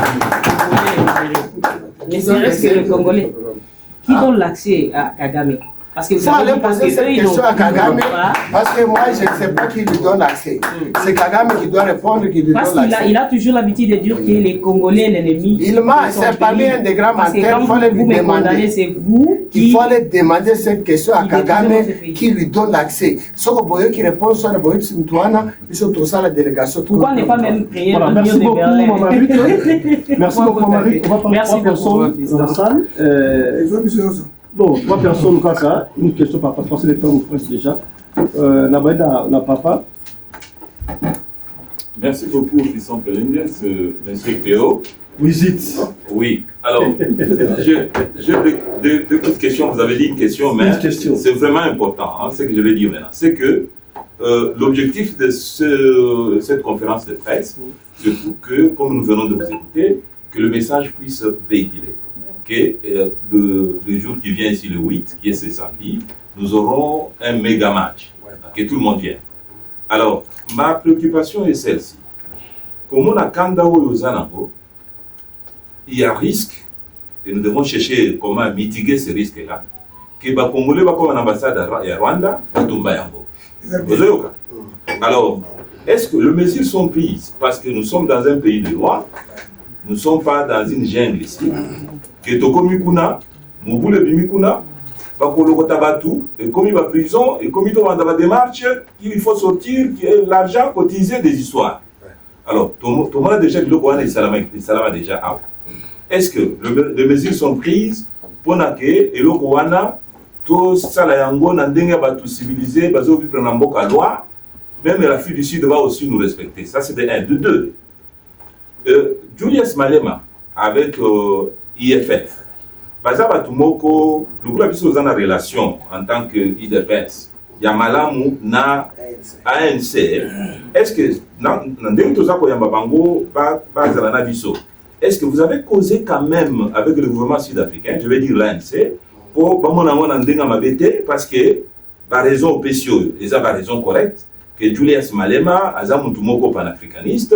mais c'est reste que le Congolais. Qui ont l'accès à Kagame? Parce que il faut aller poser cette question à Kagame, parce que moi je ne sais pas qui lui donne l'accès. C'est Kagame qui doit répondre, qui lui donne l'accès. Parce qu'il a toujours l'habitude de dire que les Congolais, l'ennemi. Il m'a, c'est parmi un des grands menteurs, il faut lui demander. C'est vous il faut aller demander cette question à Kagame qui lui donne l'accès. Ce que Boyo qui répond, soit le Boyo Simtouana, ils sont tous à la délégation. Pourquoi ne pas même créer un merci beaucoup, Maman. Merci beaucoup, Maman. On va prendre 3 personnes dans la salle. Bon, 3 personnes comme ça, une question par parce que les temps nous pressent déjà. La papa. Merci beaucoup, Fisson Pelenge, monsieur Théo. Oui, alors, j'ai deux petites questions. Vous avez dit une question, mais c'est vraiment important, hein, ce que je vais dire maintenant. C'est que l'objectif de cette conférence de presse, c'est que, comme nous venons de vous écouter, que le message puisse véhiculer. Le jour qui vient ici, le 8, qui est ce samedi, nous aurons un méga match. Que tout le monde vienne. Alors, ma préoccupation est celle-ci. Comme on a Kandao et Ozanango, il y a risque, et nous devons chercher comment mitiguer ce risque-là, que les Congolais vont comme une ambassade à Rwanda, à Tumbayango. Alors, est-ce que les mesures sont prises parce que nous sommes dans un pays de loi, nous ne sommes pas dans une jungle ici, que Tokomikuna, Mouboule Bimikuna, et comme il va en prison, et comme il va dans la démarche, il faut sortir l'argent cotisé des histoires. Alors, tout le monde a déjà dit que le déjà out. Est-ce que les mesures sont prises pour que et le Kowana, tout ça, tout civilisé, vivre dans la loi, même l'Afrique du Sud va aussi nous respecter. Ça, c'est de 1. De 2. Julius Malema, avec IFF, Bazaba Tumoko, le groupe a une relation en tant que IDPS. Yamalamu na ANC. Est-ce que est-ce que vous avez causé quand même avec le gouvernement sud-africain, je vais dire l'ANC, pour parce que par raison PCO, et ça par raison correcte, que Julius Malema, Azamutumoko panafricaniste,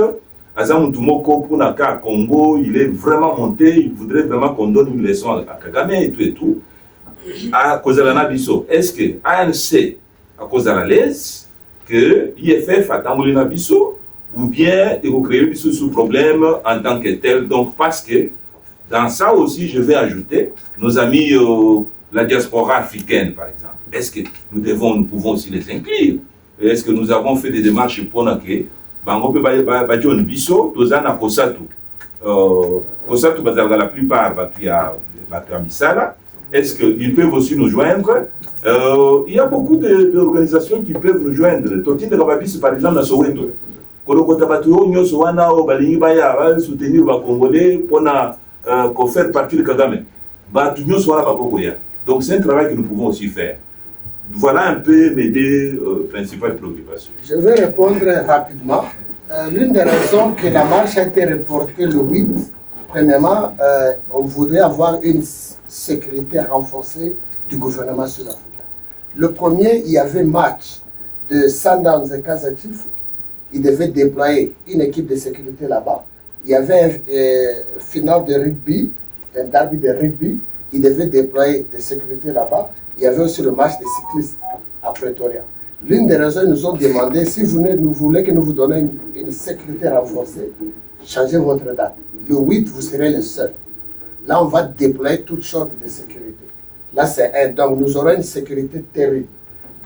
Azamutumoko pour Naka Congo, il est vraiment monté, il voudrait vraiment qu'on donne une leçon à Kagame et tout. À cause de la Nabiso, est-ce que ANC, à cause de la l'aise, que IFF a tamboulé Nabiso, ou bien il faut créer sous problème en tant que tel. Donc, parce que dans ça aussi, je vais ajouter nos amis, la diaspora africaine, par exemple. Est-ce que nous pouvons aussi les inclure? Est-ce que nous avons fait des démarches pour que Bango peut Badjon Bisso, Tozana Kosatu, Kosatu Bazarga la plupart, Batua Misala. Est-ce qu'ils peuvent aussi nous joindre? Il y a beaucoup d'organisations qui peuvent nous joindre. Totin de Rababis, par exemple, à Soweto. Kolokota Batuo, Nyoso Wana, Balingi Baya, soutenir les Congolais pour faire partie de Kagame. Nyoso Wana Bakoya. Donc c'est un travail que nous pouvons aussi faire. Voilà un peu mes deux principales préoccupations. Je vais répondre rapidement. L'une des raisons que la marche a été reportée le 8, premièrement, on voudrait avoir une sécurité renforcée du gouvernement sud-africain. Le premier, il y avait match de Sundowns et Kaizer Chiefs. Il devait déployer une équipe de sécurité là-bas. Il y avait un final de rugby, un derby de rugby. Il devait déployer des sécurités là-bas. Il y avait aussi le match des cyclistes à Pretoria. L'une des raisons, ils nous ont demandé, si vous voulez que nous vous donnions une sécurité renforcée, changez votre date. Le 8, vous serez le seul. Là, on va déployer toutes sortes de sécurité. Là, c'est un. Donc, nous aurons une sécurité terrible.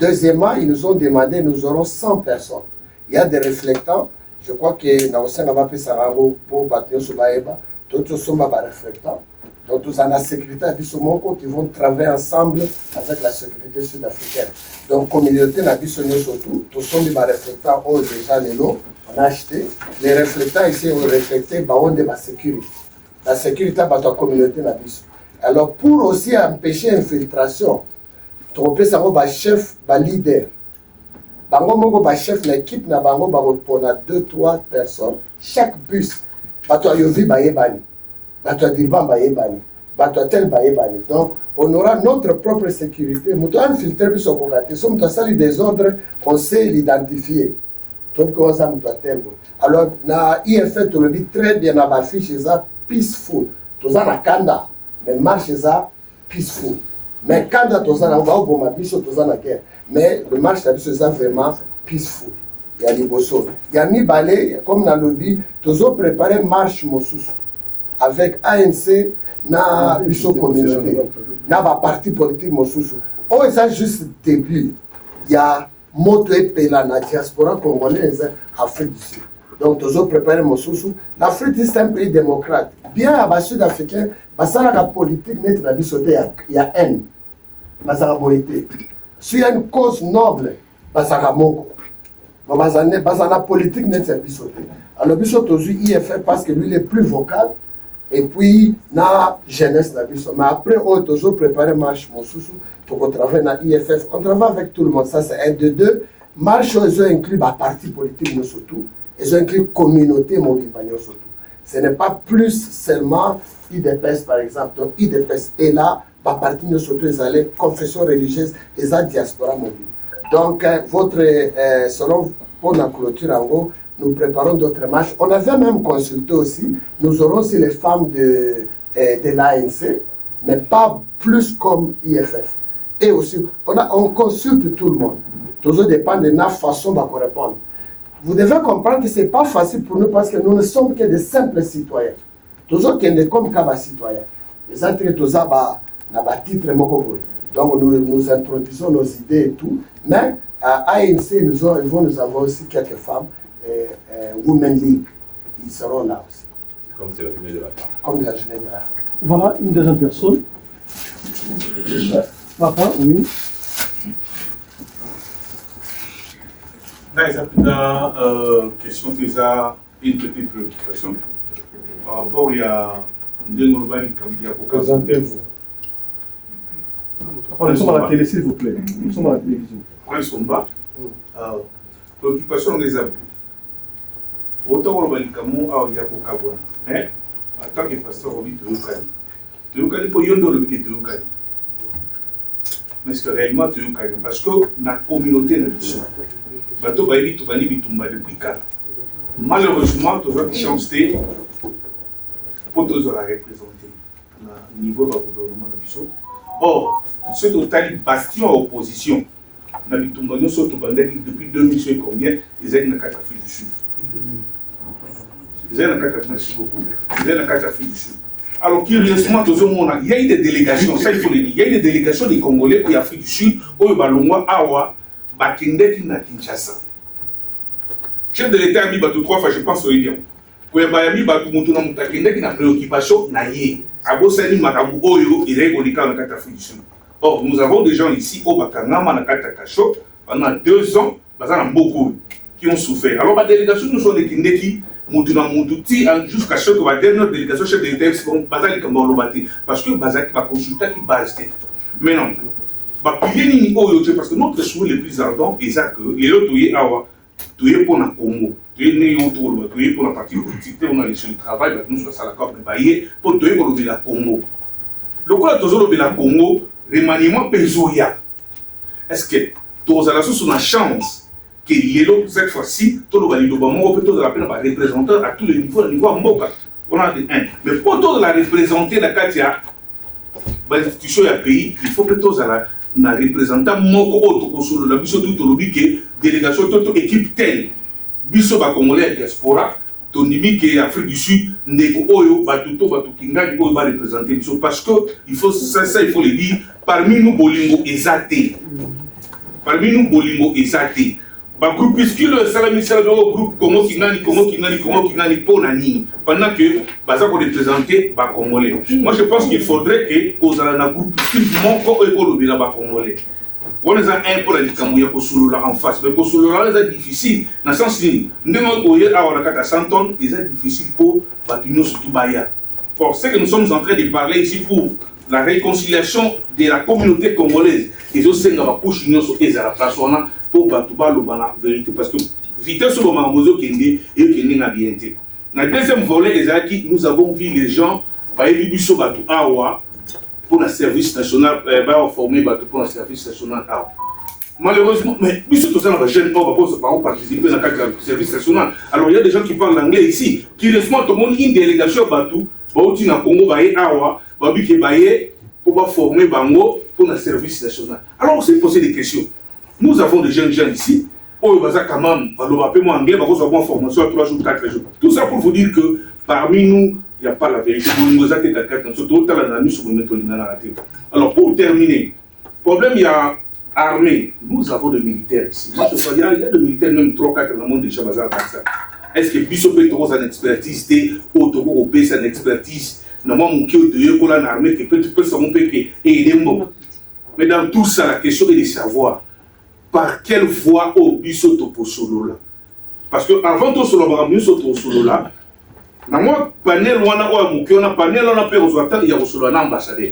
Deuxièmement, ils nous ont demandé, nous aurons 100 personnes. Il y a des réflectants. Je crois que Naosen va faire ça pour Batio Soubaïba. D'autres sont pas réflectants. Donc, nous avons la sécurité à Bissomoko qui vont travailler ensemble avec la sécurité sud-africaine. Donc, communauté n'a Bissomoko surtout. Tous sont des réflectants, oh, déjà les lots, on a acheté. Les réflectants ici ont réflecté, on de la sécurité. La sécurité de la communauté n'a Bissomoko. Alors, pour aussi empêcher l'infiltration, tu peux savoir le chef, le leader. Bango mongo ba chef l'équipe na bango ba pour 2-3 personnes chaque bus bato yovi ba yebani bato dirban ba yebani bato tel ba yebani. Donc on aura notre propre sécurité. Muto infiltrer biso kokate so muto sali des ordres, on sait l'identifier. Donc on ça muto tel. Alors na IFF to le dit très bien na ba fiche ça peaceful. To za na kanda mais marche ça peaceful. Mais quand on a un biso, on a la guerre. Mais le marche c'est vraiment peaceful. Il y a des bossons. Il y a mis balai, comme dans le dit, tous ont préparé marche Mossus avec ANC, na biso communauté, na ba parti politique Mossus. Oh, ça juste début. Il y a moto et pela na diaspora congolaise Afrique du Sud. Donc tous ont préparé Mossus. L'Afrique c'est un pays démocrate. Bien à bas sud-africain, la politique net na biso il y a haine. Basara boité. S'il y a une cause noble, basara moko. Basara politique net c'est biso. Alors biso tozu IFF parce que lui il est plus vocal et puis na jeunesse na biso. Mais après on tozu préparer marche Mosusu pour travailler na IFF. On travaille avec tout le monde. Ça c'est un de deux. Marche ils ont inclus la parti politique nous surtout. Ils ont inclus communauté mobile surtout. Ce n'est pas plus seulement IDPS par exemple. Donc IDPS est là, par partie de surtout les allées, confession religieuse, les diaspora mobile. Donc selon pour la clôture en gros, nous préparons d'autres marches. On avait même consulté aussi, nous aurons aussi les femmes de l'ANC, mais pas plus comme IFF. Et aussi, on consulte tout le monde. Toujours dépend de notre façon de répondre. Vous devez comprendre que ce n'est pas facile pour nous parce que nous ne sommes que des simples citoyens. Toujours qu'on est comme des citoyens. Les autres, tous na titre moko. Donc nous introduisons nos idées et tout. Mais à ANC, ils vont nous avoir aussi quelques femmes, Women League. Ils seront là aussi. Comme c'est la journée de la femme. Comme la journée de la femme. Voilà une deuxième personne. Papa, oui. Là, question déjà une petite préoccupation par rapport à Ndengolbani Kamdia. Présentez-vous. Nous sommes à la télé, s'il vous plaît. Nous sommes à la télévision. Prince Somba, préoccupation des abus. Autant on va dire que il y a beaucoup de mais en tant que pasteur, on dit que tu es pour yondo le que tu es. Mais est-ce que réellement tu es parce que la communauté n'a pas ça. Bateau va éviter tout bani bitumba depuis quand. Malheureusement, tu as chance pour te la représenter au niveau du gouvernement de Bissau. Or, ce total bastion en opposition. Depuis 2000 et combien, ils ont une carte d'Afrique du Sud. Ils ont une carte d'Afrique du Sud. Alors, curieusement, il y a eu des délégations, ça il faut le dire, il y a eu des délégations des Congolais pour l'Afrique du Sud, où Balongwa, Awa, Bakindeki, na Kinshasa. Chef de l'État a mis 3 fois, je pense, au Lyon. Pour Bayami, Batumutuna Mutakindeki, na préoccupation, na yé. Abosani, Makabu, Oyo, il est reliqué dans la carte d'Afrique du Sud. Or, nous avons des gens ici au Bakangama, na Katakacho, pendant 2 ans, beaucoup qui ont souffert. Alors, la délégation, nous sommes des Kindeki, Moutuna Moutouti, jusqu'à ce que la dernière délégation chef de l'État, parce que Bazaki va consulter qui base. Maintenant, parce que notre souhait le plus ardent est que les autres, tu es pour le Congo, tu es né autour, tu es pour la partie politique, on a laissé le travail, nous sommes à la Corne de pour te pour le Congo. Le quoi, toujours le Congo, remaniement Pezoya. Est-ce que tu as la chance que cette fois-ci, tout le monde peut représenter à tous les niveaux, au niveau Mboka. On a des 1. Mais pour tout la représenter, l'institution et le pays, il faut que tous la représentant Moko Oto sur la Bissau tout le que délégation toute équipe telle. Bissau va Congolais diaspora, ton imi qui Afrique du Sud, Ndeko Oyo, Batuto, Batukinga, qui va représenter Bissau. Parce que il faut ça, il faut le dire, parmi nous, Bolingo exalté. Parmi nous, Bolingo exalté. Bah groupuscule salami groupe Congo Kinani Ponani pendant que Baza pour représenter ba Congolais. Moi je pense qu'il faudrait que aux alana groupuscule moko école de ba Congolais. On les a un pour la Kamouya pour Soulola en face mais pour Soulola c'est difficile dans le sens ni ndemo oyer à la kata 100 tonnes c'est difficile pour Batunyo surtout Baya. Pour ce que nous sommes en train de parler ici pour la réconciliation de la communauté congolaise et aussi nga ba pushino so ezala place pour Batouba la vérité parce que vitesse sur le Mamozo Kende et Kende n'a bien été. Dans le deuxième volet, nous avons vu les gens par Bisso Batou Awa pour le service national, former Batou pour le service national Awa. Malheureusement, mais Bisso tout ça n'a pas gêné pour participer dans le service national. Alors il y a des gens qui parlent l'anglais ici, qui reçoivent tout le monde une délégation Batou, Baouti na Congo, Baye Awa, Babike Baye pour former Bango pour le service national. Alors on s'est posé des questions. Nous avons des jeunes gens ici, au Baza Kamam, moi anglais, nous avons une formation à 3 jours, 4 jours. Tout ça pour vous dire que parmi nous, il n'y a pas la vérité. Alors pour terminer, problème, il y a armée. Nous avons des militaires ici. Moi, je crois qu'il y a des militaires, même 3-4 dans le monde déjà Baza comme ça. Est-ce que Bissau peut avoir une expertise, au Togo, au pays, une expertise, normalement, mon kio de Yokola, l'armée, qui peut s'en payer et aider moi. Mais dans tout ça, la question est de savoir. Par quelle voie au Bissau Topo Solo là? Parce que avant tout solo là, na moi panel wana o mukiona panel on a peur aux attentes il y a solo un ambassadeur.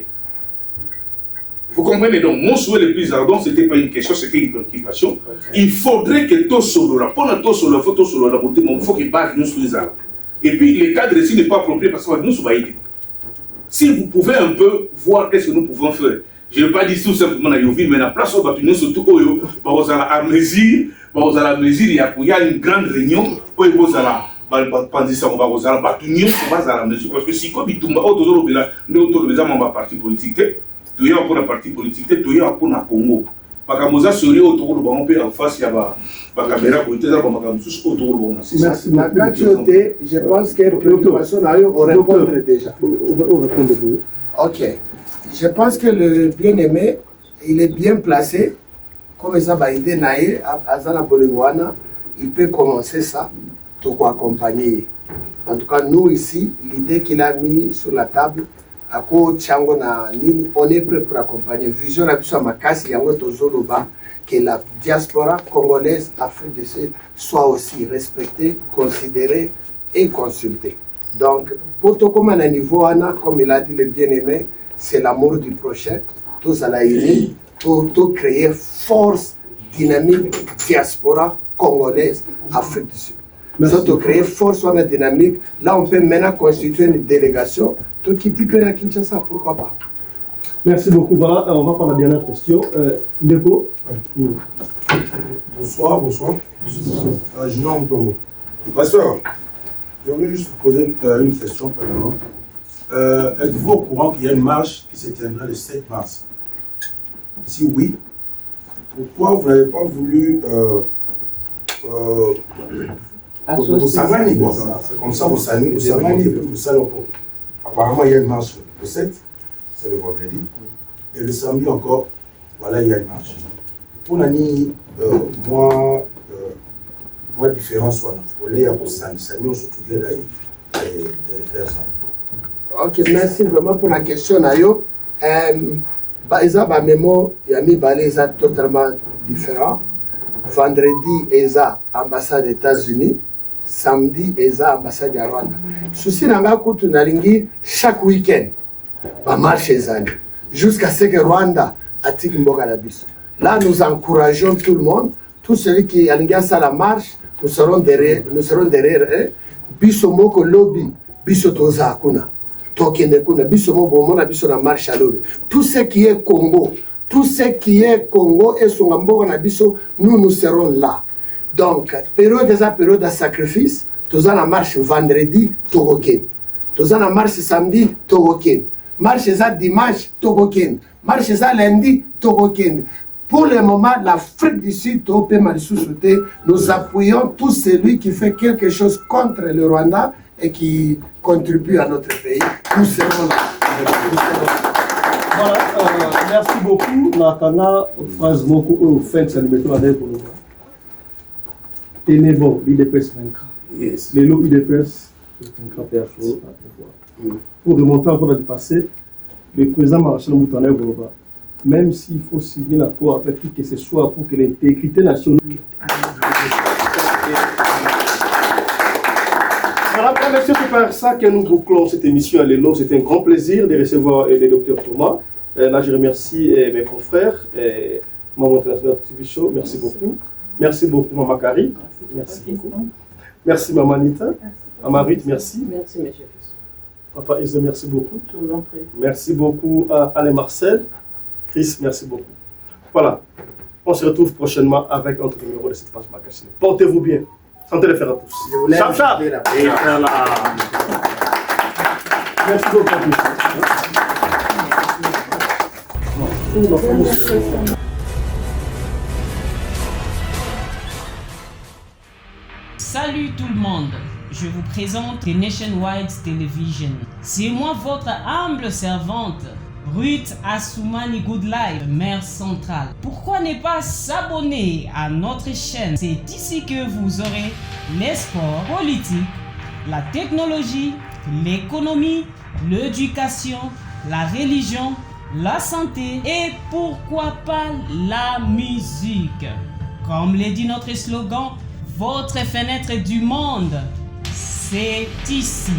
Vous comprenez donc mon souhait le plus ardent c'était pas une question c'était une préoccupation. Il faudrait que tout solo là, pendant tout solo photo solo là, il faut que base nous sur ça. Et puis le cadre ici n'est pas approprié parce que nous sommes baïdés. Si vous pouvez un peu voir qu'est-ce que nous pouvons faire. Je ne vais pas dire tout simplement à Yoville, mais la place où nous surtout à mesure, il y a une grande réunion où il y a parce que si comme il tombe autour de la parti politique, tu es pour la partie politique, tu es pour la Congo. Parce que serait autour de la en face, il y a la caméra politique, autour de la merci. Je pense que la préoccupation on répondre déjà. Ok. Je pense que le bien-aimé, il est bien placé, comme ça va aider Naïe, à Zana Bolingwana, il peut commencer ça, tout accompagner. En tout cas, nous ici, l'idée qu'il a mis sur la table, à quoi Tchango na nini, on est prêt pour accompagner. Vision la puissance Makasi, Yango Tozoloba, que la diaspora congolaise Afrique du Sud soit aussi respectée, considérée et consultée. Donc, pour tout comme à un niveau, comme il a dit le bien-aimé, c'est l'amour du prochain. tous à la unie, pour créer force dynamique diaspora congolaise Afrique du Sud. Pour créer force dynamique, là on peut maintenant constituer une délégation, tout qui peut à Kinshasa, pourquoi pas. Merci beaucoup. Voilà, on va prendre la dernière question. Ndeko. Bonsoir. Junior Ntongo. Pasteur, je voulais juste vous poser une question pendant. Êtes-vous au courant qu'il y a une marche qui se tiendra le 7 mars? Si oui, pourquoi vous n'avez pas voulu vous s'agrandir, comme ça vous s'agrandir, apparemment il y a une marche le 7, c'est le vendredi, et le samedi encore, voilà, il y a une marche. Pour l'année, moi différence soit on est à Sani, on se trouve là et faire ça. Ok, merci vraiment pour la question, Nayo. Bah, mémo, il y a mis balisa totalement différent. Vendredi, ESA, ambassade des États-Unis. Samedi, ESA, ambassade de Rwanda. Souci nanga kutu naringi chaque week-end. Ma marche ezali. Jusqu'à ce que Rwanda attique mboka na biso. Là, nous encourageons tout le monde. Tous ceux qui alingi à la marche, nous serons derrière eux. Biso moko lobby, biso toza akuna. Tokende kuna, biso mo bomona biso na marche à lobby. Tout ce qui est Congo, et son mboka na biso, nous serons là. Donc, période de sacrifice, tous en marche vendredi, Togoken. Tous en marche samedi, Togoken. Marche dimanche, Togoken. Marche lundi, Togoken. Pour le moment, l'Afrique du Sud, nous appuyons tout celui qui fait quelque chose contre le Rwanda et qui contribue à notre pays. Nous serons là. Voilà, merci beaucoup. La phrase beaucoup au fait, ça nous met à l'aise pour nous. Ténébo, l'IDPS vaincra. Les lots IDPS vaincra PFO. Pour remonter encore dans le passé, le président Marshal Moutaner Boloba, même s'il faut signer l'accord avec qui que ce soit pour que l'intégrité nationale. Voilà, merci c'est par ça que nous bouclons cette émission à l'ELO. C'était un grand plaisir de recevoir le docteur Thomas. Là, je remercie mes confrères, Maman International TV Show, merci beaucoup. Merci beaucoup, Maman Kari. Merci beaucoup. Merci, Maman Nita. Maman Ruth, merci. Merci, monsieur. Papa Eze, merci beaucoup. Je vous en prie. Merci beaucoup à Alain Marcel. Chris, merci beaucoup. Voilà. On se retrouve prochainement avec un autre numéro de cette page magazine. Portez-vous bien. Santé les faire à tous. Chap, chap. Merci beaucoup. Salut tout le monde, je vous présente The Nationwide Television. C'est moi votre humble servante, Ruth Assoumani Goodlife, mère centrale. Pourquoi ne pas s'abonner à notre chaîne? C'est ici que vous aurez les sports, politique, la technologie, l'économie, l'éducation, la religion, la santé et pourquoi pas la musique. Comme le dit notre slogan, votre fenêtre du monde, c'est ici.